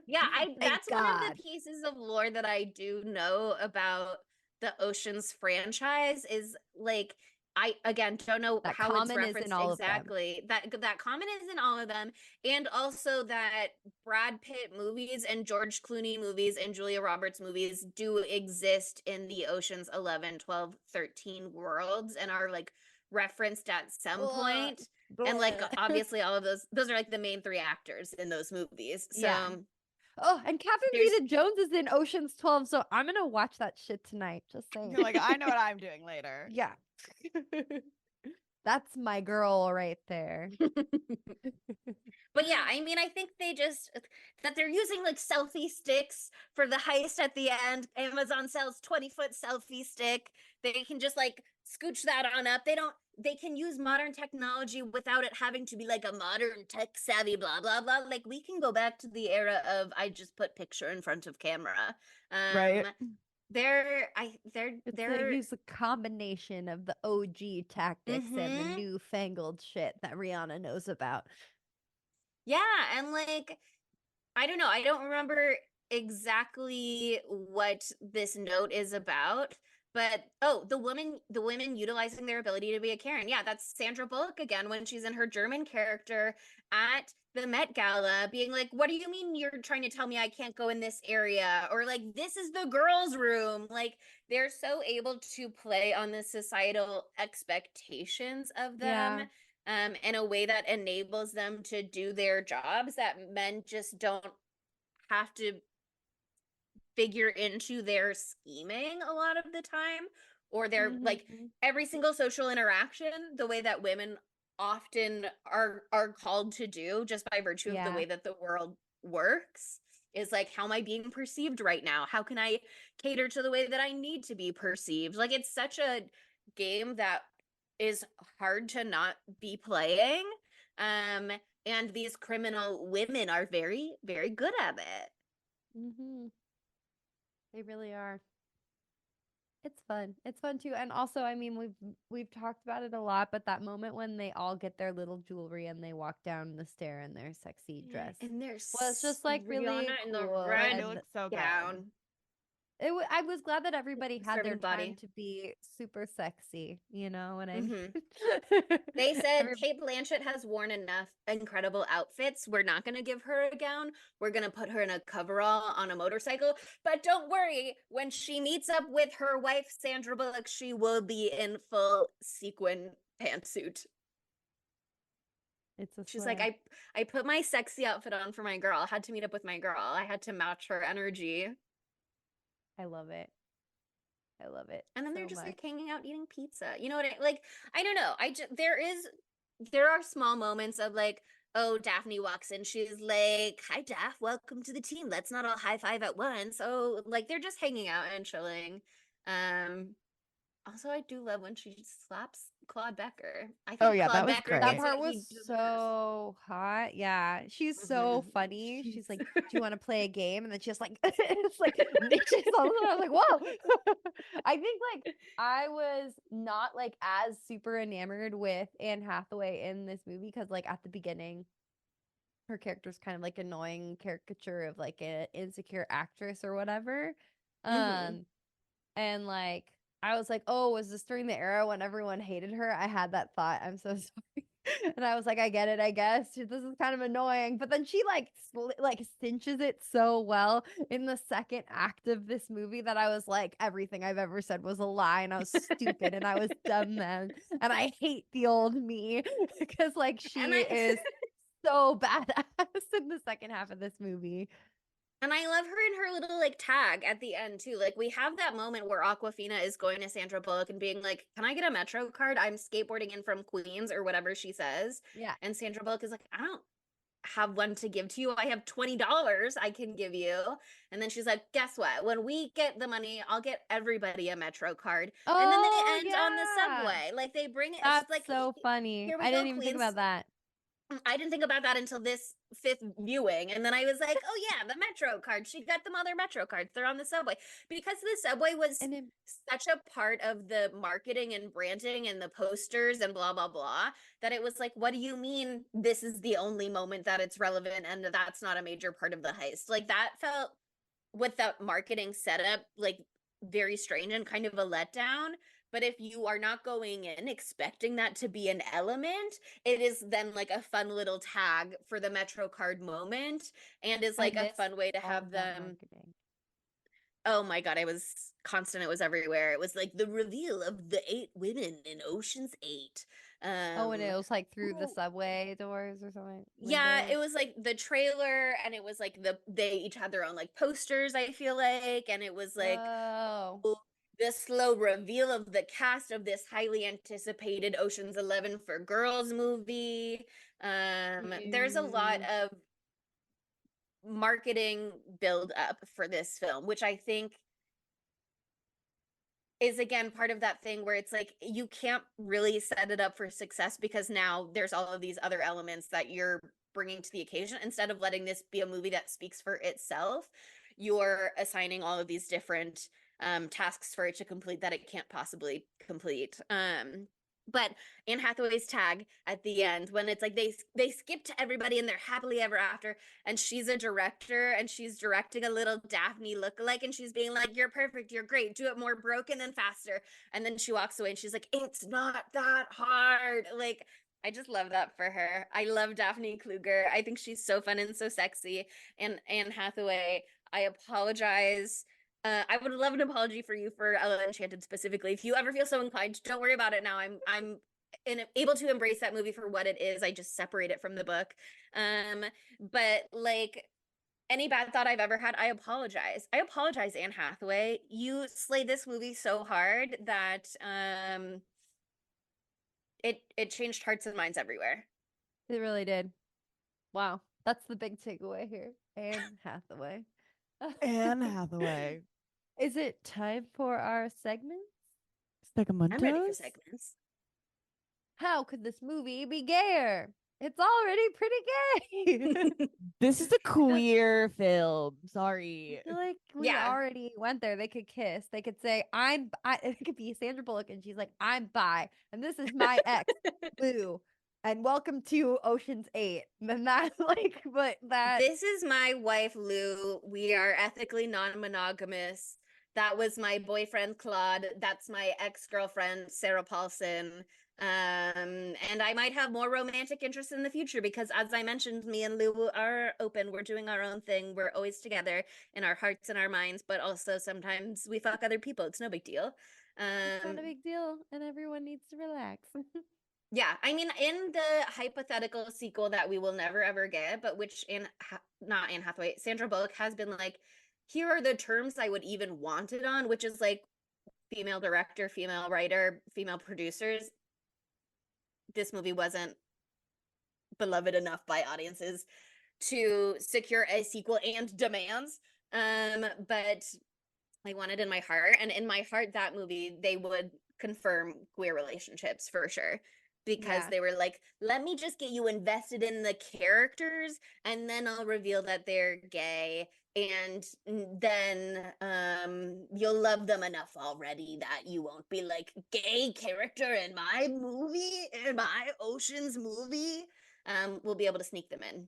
Yeah, Thank that's one of God. the pieces of lore that I do know about the Oceans franchise is like I again don't know That how it's Common is in referenced all of them. exactly. That Common is in all of them, and also that Brad Pitt movies and George Clooney movies and Julia Roberts movies do exist in the Oceans 11, 12, 13 worlds and are like referenced at some point. And like obviously all of those are like the main three actors in those movies. So Yeah. Oh, and Catherine Zeta-Jones is in Ocean's 12, so I'm gonna watch that shit tonight. Just saying. You're like, I know what I'm doing later. Yeah. That's my girl right there. But yeah, I mean, I think that they're using like selfie sticks for the heist at the end. Amazon sells 20-foot selfie stick. They can just like scooch that on up. They can use modern technology without it having to be like a modern tech savvy blah blah blah. Like we can go back to the era of I just put picture in front of camera. Right. They're They use a combination of the OG tactics and the Mhm. newfangled shit that Rihanna knows about. Yeah, and like I don't know, I don't remember exactly what this note is about, but the women utilizing their ability to be a Karen. Yeah, that's Sandra Bullock again when she's in her German character at the Met Gala being like, "What do you mean you're trying to tell me I can't go in this area?" Or like, "This is the girls' room." Like they're so able to play on the societal expectations of them. Yeah. in a way that enables them to do their jobs that men just don't have to figure into their scheming a lot of the time, or their like Mhm. every single social interaction, the way that women often are called to do just by virtue of the Yeah. way that the world works is like, how am I being perceived right now? How can I cater to the way that I need to be perceived? Like, it's such a game that is hard to not be playing. And these criminal women are very, very good at it. Mhm. They really are. It's fun. It's fun too. And also, I mean, we've talked about it a lot, but that moment when they all get their little jewelry and they walk down the stair in their sexy dress And was just like really Rihanna in the cool. Oh, it red And looks so good. gown. I was glad that everybody had their Serving time body. to be super sexy. You know what I mean? Hmm. They said Every- Kate Blanchett has worn enough incredible outfits. We're not going to give her a gown. We're going to put her in a coverall on a motorcycle. But don't worry, when she meets up with her wife, Sandra Bullock, she will be in full sequin pantsuit. it's a She's like, swear. I put my sexy outfit on for my girl. I had to meet up with my girl. I had to match her energy. I love it. I love it And then they're so just much. like hanging out eating pizza. You know what like, I don't know. There are small moments of like, oh, Daphne walks in, she's like, hi Daph, welcome to the team. Let's not all high five at once. Oh, like they're just hanging out and chilling. Um Also, I do love when she slaps Claude Becker. I Oh think yeah, that Claude was Becker That great. gets part what was he deserves. so hot. Yeah. She's so Mhm. funny. She's She's like, do you want to play a game? And then she's like, it's like niches all of a sudden. I was like, whoa. I think like I was not like as super enamored with Anne Hathaway in this movie because like at the beginning, her character's kind of like annoying caricature of like an insecure actress or whatever. Mhm. Um, and like I was like, oh, was this during the era when everyone hated her? I had that thought. I'm so sorry. And I was like, I get it, I guess. This is kind of annoying. But then she like like cinches it so well in the second act of this movie that I was like, everything I've ever said was a lie and I was stupid and I was dumb then. And I hate the old me because like And she I is so badass in the second half of this movie. And I love her in her little like tag at the end too. Like we have that moment where Aquafina is going to Sandra Bullock and being like, "Can I get a Metro card? I'm skateboarding in from Queens," or whatever she says. Yeah. And Sandra Bullock is like, "I don't have one to give to you. I have $20 I can give you." And then she's like, "Guess what? When we get the money, I'll get everybody a Metro card." And then they Oh end on the yeah. subway. Like they bring it. It's That's like, so funny. "Here we I go, didn't even think Queens." about that. I didn't think about that until this fifth viewing. And then I was like, oh yeah, the Metro card. She got them all their Metro cards. They're on the subway. Because the subway was And it, such a part of the marketing and branding and the posters and blah, blah, blah, that it was like, what do you mean this is the only moment that it's relevant and that's not a major part of the heist? Like that felt with that marketing setup, like very strange and kind of a letdown. But if you are not going in expecting that to be an element, it is then like a fun little tag for the Metro card moment and is I like a missed fun way to all have of that them. marketing. Oh my God, I was constant. It was everywhere. It was like the reveal of the 8 women in Ocean's 8. Oh, and it was like through the Ooh, subway doors or something. yeah, Windows. it was like the trailer and it was like they each had their own like posters, I feel like, and it was like Oh. the slow reveal of the cast of this highly anticipated Ocean's 11 for Girls movie. There's a lot Huge. of marketing build up for this film, which I think is again part of that thing where it's like you can't really set it up for success because now there's all of these other elements that you're bringing to the occasion. Instead of letting this be a movie that speaks for itself, you're assigning all of these different tasks for it to complete that it can't possibly complete. But Anne Hathaway's tag at the end, when it's like they skip to everybody and they're happily ever after, and she's a director and she's directing a little Daphne lookalike, and she's being like, "You're perfect, you're great, do it more broken and faster." And then she walks away and she's like, "It's not that hard." Like, I just love that for her. I love Daphne Kluger. I think she's so fun and so sexy. And Anne Hathaway, I apologize. I would love an apology for you for Ella Enchanted specifically. If you ever feel so inclined, don't worry about it now. I'm able to embrace that movie for what it is. I just separate it from the book. But like any bad thought I've ever had, I apologize. I apologize, Anne Hathaway. You slayed this movie so hard that it changed hearts and minds everywhere. It really did. Wow. That's the big takeaway here. Anne Hathaway. Anne Hathaway. Is it time for our segments? I'm ready for Segmentos? segments. How could this movie be gayer? It's already pretty gay. This is a queer film. Sorry. I feel like we Yeah. already went there. They could kiss. They could say, it could be Sandra Bullock, and she's like, I'm bi, and this is my ex, Lou, and welcome to Ocean's 8. And then that, like, but that. This is my wife, Lou. We are ethically non-monogamous. That was my boyfriend, Claude. That's my ex-girlfriend, Sarah Paulson. And I might have more romantic interests in the future because, as I mentioned, me and Lou are open. We're doing our own thing. We're always together in our hearts and our minds, but also sometimes we fuck other people. It's no big deal. It's not a big deal, and everyone needs to relax. Yeah, I mean, in the hypothetical sequel that we will never ever get, but which not Anne Hathaway, Sandra Bullock has been like, here are the terms I would even want it on, which is like female director, female writer, female producers. This movie wasn't beloved enough by audiences to secure a sequel and demands. But I want it in my heart, and in my heart, that movie, they would confirm queer relationships for sure. Because Yeah. they were like, let me just get you invested in the characters, and then I'll reveal that they're gay, and then you'll love them enough already that you won't be like, gay character in my movie, in my Ocean's movie. We'll be able to sneak them in.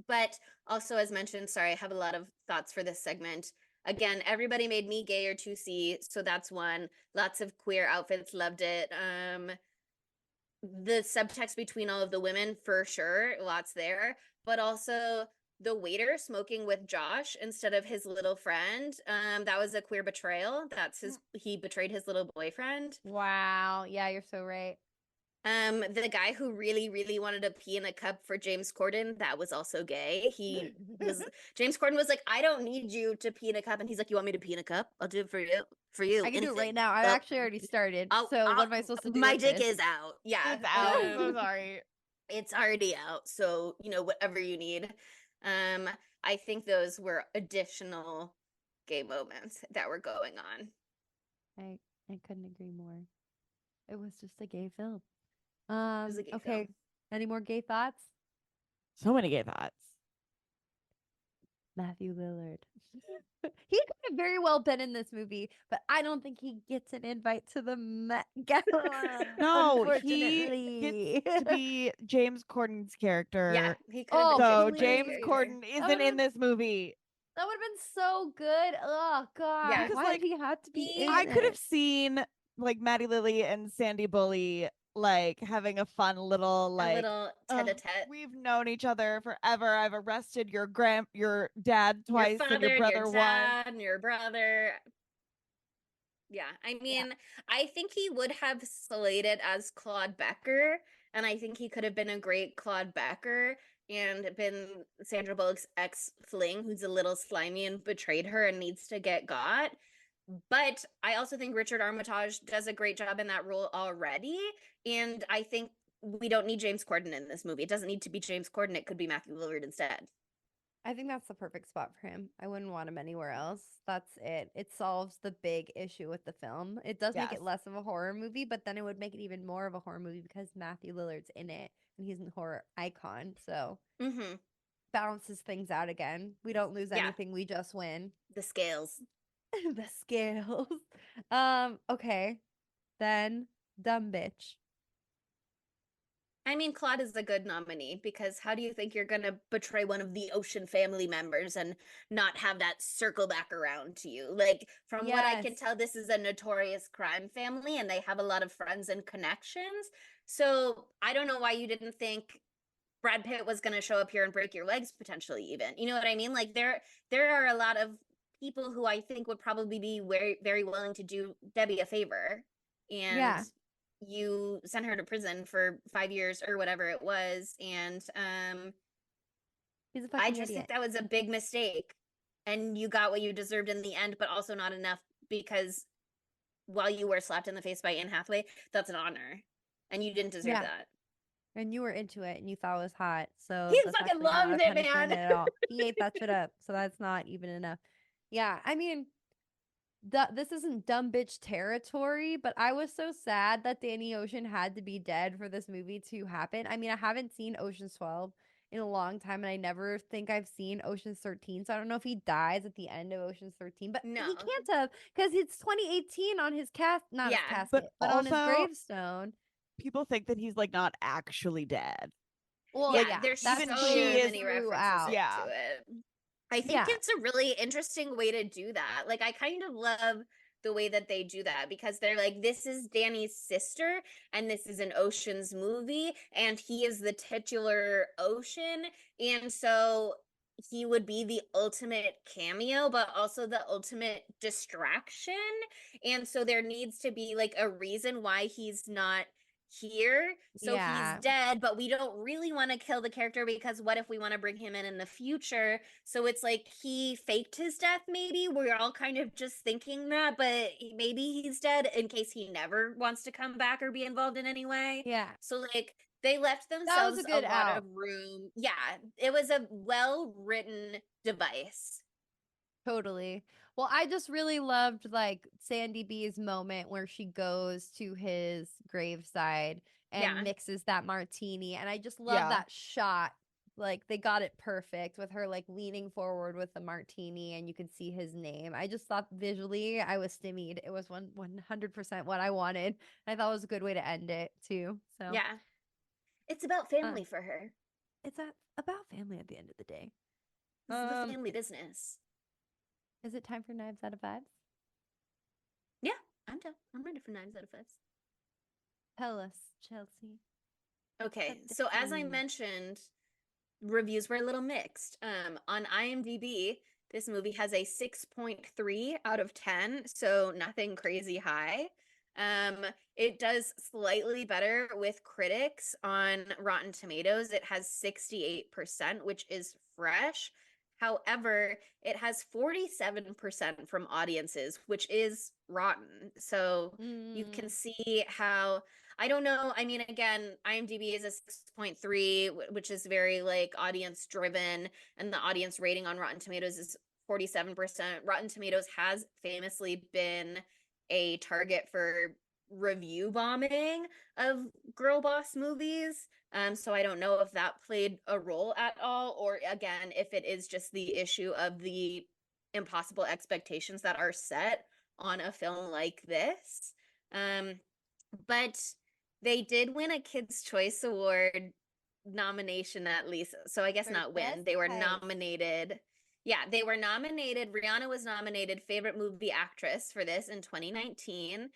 But also, as mentioned, sorry, I have a lot of thoughts for this segment. Again, everybody made me gay or 2C, so that's one. Lots of queer outfits, loved it. The subtext between all of the women, for sure, lots there, but also the waiter smoking with Josh instead of his little friend. That was a queer betrayal. He betrayed his little boyfriend. Wow. Yeah, you're so right. The guy who really, really wanted to pee in a cup for James Corden, that was also gay. James Corden was like, I don't need you to pee in a cup. And he's like, you want me to pee in a cup? I'll do it for you. For you. I can do it anything. right now. I actually already started. So what am I supposed to do? My with dick this? is out. Yeah. It's out. I'm so sorry. It's already out. So, whatever you need. I think those were additional gay moments that were going on. I couldn't agree more. It was just a gay film. was a gay Okay. film. Any more gay thoughts? So many gay thoughts. Matthew Lillard. He could have very well been in this movie, but I don't think he gets an invite to the Met Gala. No, unfortunately. he gets to be James Corden's character. Yeah, he could have So been James James Corden isn't in this movie. That would have been so good. Oh God. Yeah, Why because, did he have to be in I could have it? seen like Maddie Lily and Sandy Bully like having a fun little a little tete-a-tete. we've known each other forever. I've arrested your dad twice Your and your father, brother your once. dad, and your brother. Yeah, I mean, I think he would have slated as Claude Becker, and I think he could have been a great Claude Becker and been Sandra Bullock's ex-fling who's a little slimy and betrayed her and needs to get got. But I also think Richard Armitage does a great job in that role already, and I think we don't need James Corden in this movie. It doesn't need to be James Corden. It could be Matthew Lillard instead. I think that's the perfect spot for him. I wouldn't want him anywhere else. That's it. It solves the big issue with the film. It does make Yes. it less of a horror movie, but then it would make it even more of a horror movie because Matthew Lillard's in it and he's a horror icon. So balances things out again. We don't lose anything. We just win. The scales. The scales. Okay. Then Dumb Bitch. I mean, Claude is a good nominee because how do you think you're going to betray one of the Ocean family members and not have that circle back around to you? Like, from what I can tell, this is a notorious crime family and they have a lot of friends and connections. So I don't know why you didn't think Brad Pitt was going to show up here and break your legs potentially even. You know what I mean? Like, there are a lot of people who I think would probably be very, very willing to do Debbie a favor. And you sent her to prison for 5 years or whatever it was, and He's a I fucking just idiot. think that was a big mistake, and you got what you deserved in the end, but also not enough, because while you were slapped in the face by Anne Hathaway, that's an honor, and you didn't deserve Yeah. that. And you were into it and you thought it was hot. So He that's fucking actually not loved a it, punishment man. at all. He ate that shit up. So that's not even enough. Yeah. I mean, this isn't dumb bitch territory, but I was so sad that Danny Ocean had to be dead for this movie to happen. I mean, I haven't seen Ocean's 12 in a long time, and I never think I've seen Ocean's 13. So I don't know if he dies at the end of Ocean's 13, but No. he can't have, because it's 2018 on his not his Yeah, casket, but on his also- gravestone. People think that he's like not actually dead. Well, yeah, yeah, there's that's even so she is many references throughout. Yeah. to it. I think Yeah. it's a really interesting way to do that. Like, I kind of love the way that they do that, because they're like, this is Danny's sister, and this is an Ocean's movie, and he is the titular Ocean, and so he would be the ultimate cameo, but also the ultimate distraction. And so there needs to be like a reason why he's not here. So Yeah. he's dead, but we don't really want to kill the character, because what if we want to bring him in the future? So it's like he faked his death, maybe. We're all kind of just thinking that, but maybe he's dead in case he never wants to come back or be involved in any way. Yeah. So like they left themselves a good lot out. of room. Yeah, it was a well-written device. Totally. Well, I just really loved like Sandy B's moment where she goes to his graveside and Yeah. mixes that martini. And I just love Yeah. that shot. Like they got it perfect with her like leaning forward with the martini and you could see his name. I just thought visually I was stimmied. It was 100% what I wanted. I thought it was a good way to end it too. So Yeah. It's about family for her. it's about family at the end of the day. This is the family business. Is it time for Knives Out of Vibes? Yeah, I'm done. I'm ready for Knives Out of Fives. Tell us, Chelsea. Okay, Set the so as I scene. mentioned, reviews were a little mixed. On IMDb, this movie has a 6.3 out of 10, so nothing crazy high. It does slightly better with critics. On Rotten Tomatoes, it has 68%, which is fresh. However, it has 47% from audiences, which is rotten. So you can see how, I don't know. I mean, again, IMDb is a 6.3, which is very like audience driven, and the audience rating on Rotten Tomatoes is 47%. Rotten Tomatoes has famously been a target for review bombing of girl boss movies. So I don't know if that played a role at all, or again, if it is just the issue of the impossible expectations that are set on a film like this. But they did win a Kids' Choice Award nomination, at least. So I guess For not win. Best They were Heist. nominated. Yeah, they were nominated. Rihanna was nominated Favorite Movie Actress for this in 2019.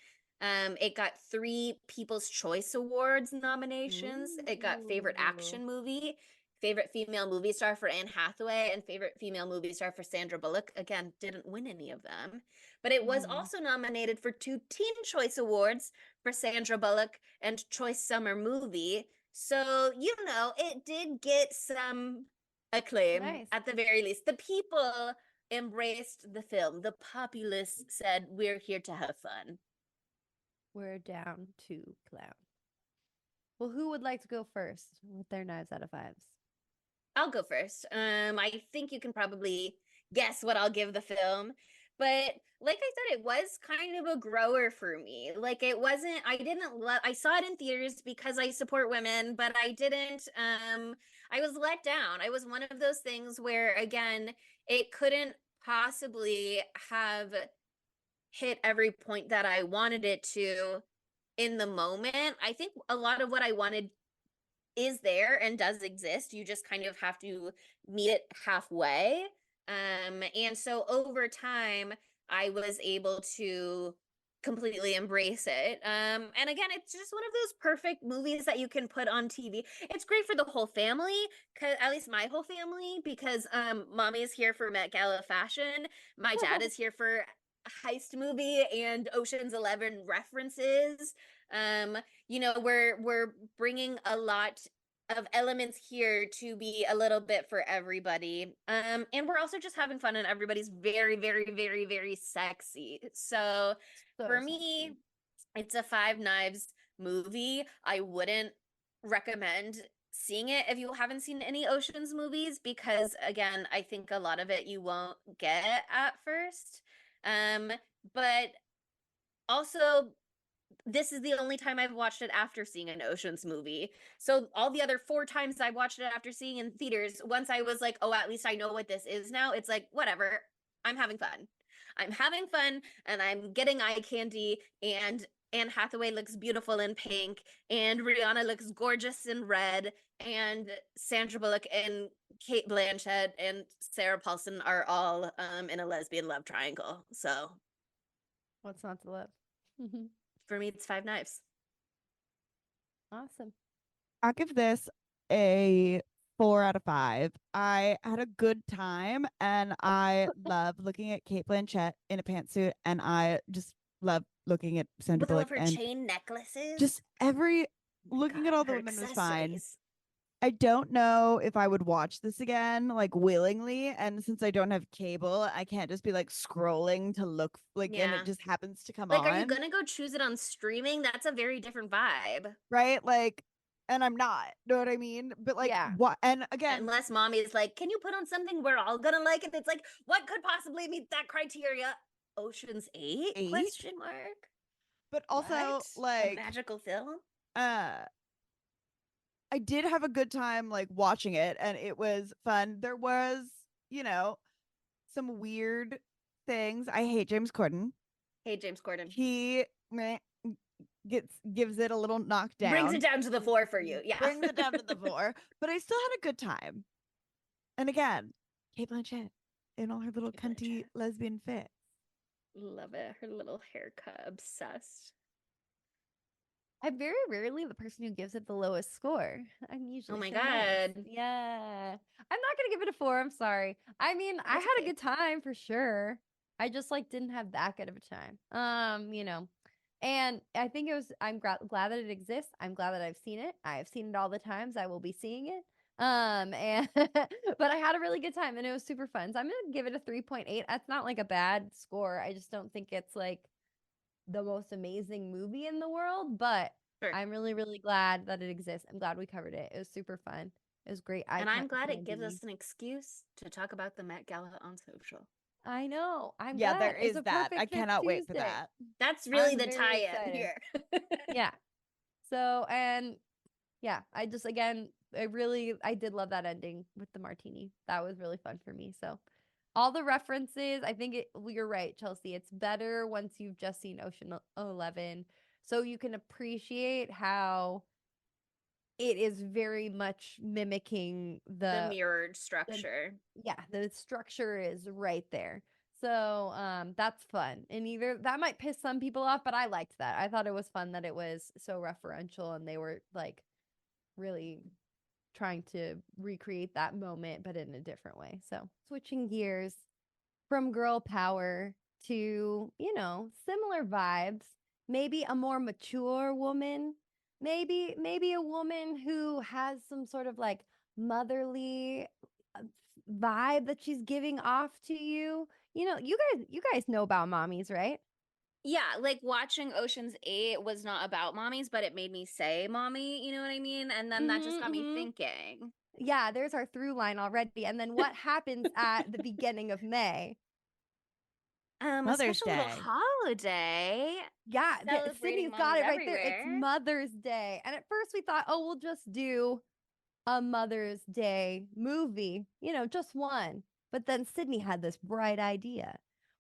It got 3 People's Choice Awards nominations. It got Favorite Ooh. Action Movie, Favorite Female Movie Star for Anne Hathaway, and Favorite Female Movie Star for Sandra Bullock. Again, didn't win any of them. But it was also nominated for 2 Teen Choice Awards for Sandra Bullock and Choice Summer Movie. So, you know, it did get some acclaim Nice. at the very least. The people embraced the film. The populace said, we're here to have fun. We're down to clown. Well, who would like to go first with their Knives Out of Fives? I'll go first. I think you can probably guess what I'll give the film. But like I said, it was kind of a grower for me. Like it wasn't, I didn't love, I saw it in theaters because I support women, but I didn't, I was let down. I was one of those things where, again, it couldn't possibly have hit every point that I wanted it to in the moment. I think a lot of what I wanted is there and does exist. You just kind of have to meet it halfway. And so over time, I was able to completely embrace it. And again, it's just one of those perfect movies that you can put on TV. It's great for the whole family, at least my whole family, because mommy is here for Met Gala fashion. My dad is here for heist movie and Ocean's 11 references. We're bringing a lot of elements here to be a little bit for everybody. And we're also just having fun, and everybody's very, very, very, very sexy. So for me, sexy. it's a Five Knives movie. I wouldn't recommend seeing it if you haven't seen any Ocean's movies, because again, I think a lot of it you won't get at first. But also, this is the only time I've watched it after seeing an Ocean's movie. So all the other 4 times I watched it after seeing in theaters, once I was like, oh, at least I know what this is now, it's like, whatever, I'm having fun. I'm having fun, and I'm getting eye candy, and Anne Hathaway looks beautiful in pink, and Rihanna looks gorgeous in red, and Sandra Bullock and Kate Blanchett and Sarah Paulson are all in a lesbian love triangle. So What's not to love? for me, it's Five Knives. Awesome. I'll give this a 4 out of 5. I had a good time, and I love looking at Kate Blanchett in a pantsuit, and I just love looking at Sandra With all of Bullock, her and chain necklaces. just every Oh my looking God, at all the her women was fine. accessories. I don't know if I would watch this again, like willingly. And since I don't have cable, I can't just be like scrolling to look like, and Yeah. it just happens to come Like, on. are you gonna go choose it on streaming? That's a very different vibe. Right? Like, and I'm not, know what I mean? But like, Yeah. what? And again, Unless mommy is like, can you put on something we're all gonna like it? It's like, what could possibly meet that criteria? Ocean's 8? 8? Question mark. But also What? A like, magical film? I did have a good time like watching it, and it was fun. There was, some weird things. I hate James Corden. Hey, James Corden. He gives it a little knockdown. Brings it down to the floor for you. Yeah. Brings it down to the floor. But I still had a good time. And again, Kate Blanchett in all her little Kate cunty Blanchett. lesbian fits. Love it. Her little haircut. Obsessed. I'm very rarely the person who gives it the lowest score. I'm usually my so nice. God. Yeah. I'm not gonna give it a 4. I'm sorry. I mean, I That's had okay. a good time for sure. I just like didn't have that good of a time. And I think I'm glad that it exists. I'm glad that I've seen it. I've seen it all the times. I will be seeing it. And but I had a really good time, and it was super fun. So I'm gonna give it a 3.8. That's not like a bad score. I just don't think it's like the most amazing movie in the world, but Sure. I'm really, really glad that it exists. I'm glad we covered it. It was super fun. It was great. And I'm glad it gives us an excuse to talk about the Met Gala on social. I know. I'm Yeah, glad. there It's is a that. perfect I fifth cannot wait for Tuesday. that. That's really I'm the very tie-in excited. here. Yeah. So, and yeah, I just, again, I did love that ending with the martini. That was really fun for me. So all the references, I think you're right, Chelsea. It's better once you've just seen Ocean 11. So you can appreciate how it is very much mimicking The mirrored structure. the structure is right there. So that's fun. And either that might piss some people off, but I liked that. I thought it was fun that it was so referential, and they were like really trying to recreate that moment, but in a different way. So switching gears from girl power to, similar vibes, maybe a more mature woman, maybe a woman who has some sort of like motherly vibe that she's giving off to you. You guys know about mommies, right? Yeah, like watching Ocean's 8 was not about mommies, but it made me say mommy, you know what I mean? And then that just got me thinking. Yeah, there's our through line already. And then what happens at the beginning of May? A special little holiday. Yeah, Celebrating Sydney's got mommies it right there. It's everywhere. Mother's Day. And at first we thought, oh, we'll just do a Mother's Day movie, just one. But then Sydney had this bright idea.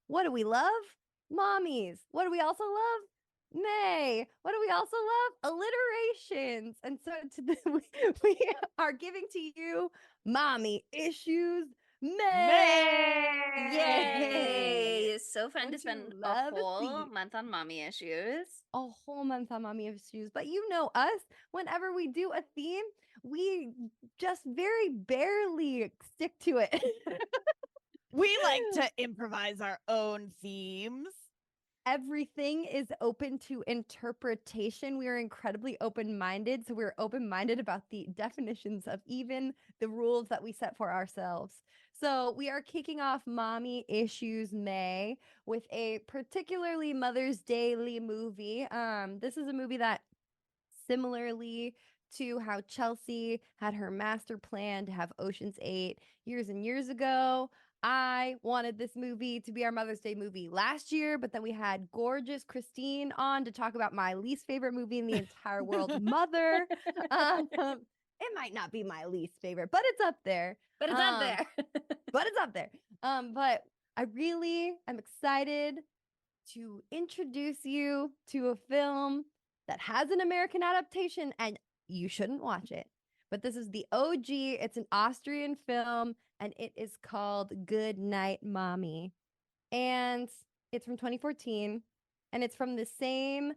What do we love? Mommies. What do we also love? May. What do we also love? Alliterations. And so we are giving to you Mommy Issues May. Yay! So fun Don't to you spend a love whole the- month on mommy issues. A whole month on Mommy Issues. But you know us, whenever we do a theme, we just very barely stick to it. We like to improvise our own themes. everything is open to interpretation. We are incredibly open-minded. So we're open-minded about the definitions of even the rules that we set for ourselves. So we are kicking off Mommy Issues May with a particularly Mother's Day movie. This is a movie that, similarly to how Chelsea had her master plan to have Ocean's 8 years and years ago, I wanted this movie to be our Mother's Day movie last year, but then we had gorgeous Christine on to talk about my least favorite movie in the entire world, Mother. It might not be my least favorite, but it's up there. But it's up there. But it's up there. But I really am excited to introduce you to a film that has an American adaptation, and you shouldn't watch it. But this is the OG. It's an Austrian film, and it is called Good Night, Mommy. And it's from 2014, and it's from the same,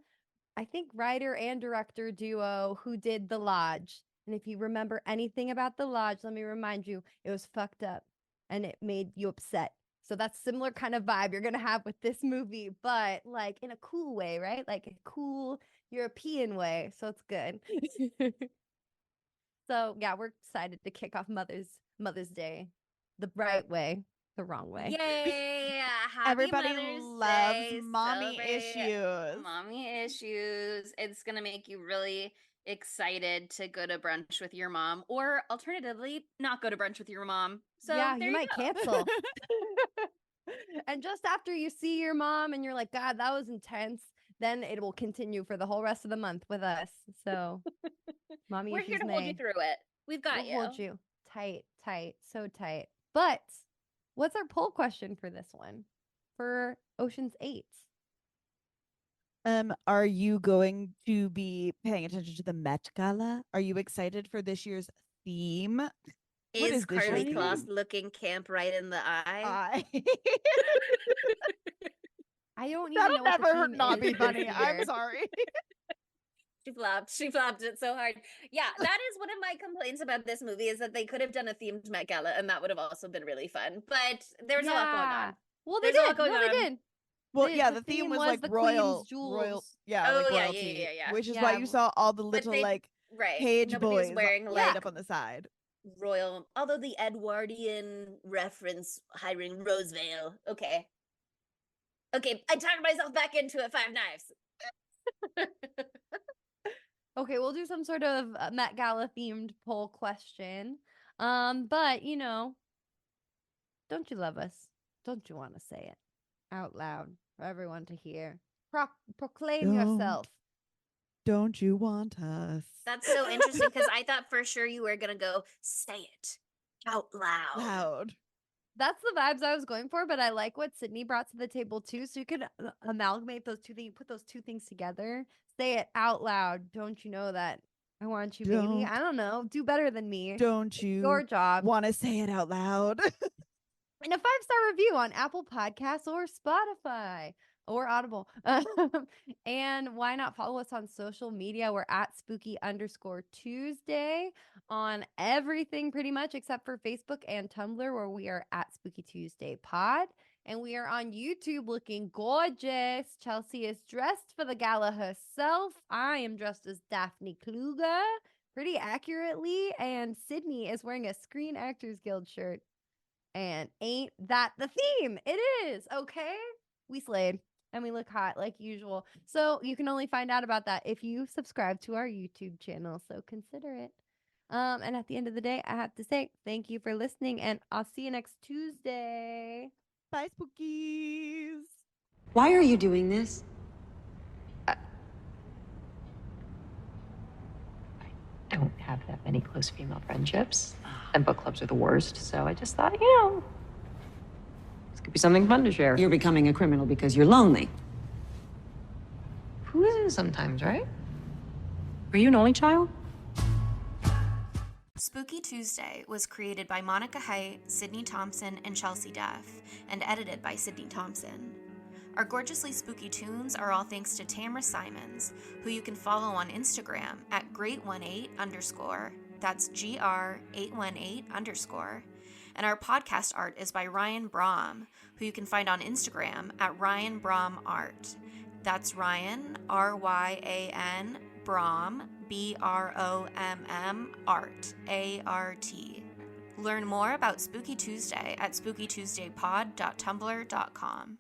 I think, writer and director duo who did The Lodge. And if you remember anything about The Lodge, let me remind you, it was fucked up, and it made you upset. So that's similar kind of vibe you're going to have with this movie, but like in a cool way, right? Like a cool European way. So it's good. So yeah, we're excited to kick off Mother's Day the right way, the wrong way. Yay! Happy Everybody Mother's loves Day. mommy Celebrate issues. Mommy issues. It's gonna make you really excited to go to brunch with your mom, or alternatively, not go to brunch with your mom. So yeah, there you might go. cancel. And just after you see your mom and you're like, God, that was intense, then it will continue for the whole rest of the month with us. So, Mommy We're Issues here to hold you May. through it. We've got We'll you. hold you tight, so tight. But what's our poll question for this one? For Ocean's 8? Are you going to be paying attention to the Met Gala? Are you excited for this year's theme? What Is this Carly year's Kloss theme? looking camp right in the eye? I don't even That'll know what the never theme not is be this funny. I'm year. sorry. She flopped it so hard. Yeah, that is one of my complaints about this movie, is that they could have done a themed Met Gala, and that would have also been really fun. But there's a lot going on. Well, they There's a lot did. going No, they on. did. Well, yeah, the theme was like the royal, Queen's jewels. yeah, Oh, like yeah, royalty, yeah. which is Yeah. why you saw all the But little they- like Right. page Nobody was boys wearing laid like up on the side. royal, although the Edwardian reference hiring Rosevale. Okay, I talked myself back into it. 5 knives. Okay, we'll do some sort of Met Gala themed poll question. But you know, don't you love us? Don't you want to say it out loud for everyone to hear? Proclaim yourself. Don't you want us? That's so interesting, because I thought for sure you were gonna go say it out loud. Loud. That's the vibes I was going for, but I like what Sydney brought to the table too. So you could amalgamate those two things, put those two things together. Say it out loud. Don't you know that I want you, baby? Don't. I don't know. Do better than me. Don't Your you job. want to say it out loud? And a 5-star review on Apple Podcasts or Spotify or Audible. And why not follow us on social media? We're at spooky_Tuesday on everything pretty much except for Facebook and Tumblr, where we are at Spooky Tuesday Pod. And we are on YouTube looking gorgeous. Chelsea is dressed for the gala herself. I am dressed as Daphne Kluger pretty accurately. And Sydney is wearing a Screen Actors Guild shirt. And ain't that the theme? It is, okay? We slayed and we look hot like usual. So you can only find out about that if you subscribe to our YouTube channel. So consider it. And at the end of the day, I have to say thank you for listening, and I'll see you next Tuesday. Bye, Spookies. Why are you doing this? I don't have that many close female friendships, and book clubs are the worst, so I just thought, this could be something fun to share. You're becoming a criminal because you're lonely. Who isn't sometimes, right? Were you an only child? Spooky Tuesday was created by Monica Haidt, Sydney Thompson, and Chelsea Duff, and edited by Sydney Thompson. Our gorgeously spooky tunes are all thanks to Tamra Simons, who you can follow on Instagram at great18_. That's GR818_. And our podcast art is by Ryan Brom, who you can find on Instagram at Ryan Brom Art. That's Ryan, R-Y-A-N, Brom, B-R-O-M-M, Art, A-R-T. Learn more about Spooky Tuesday at spookytuesdaypod.tumblr.com.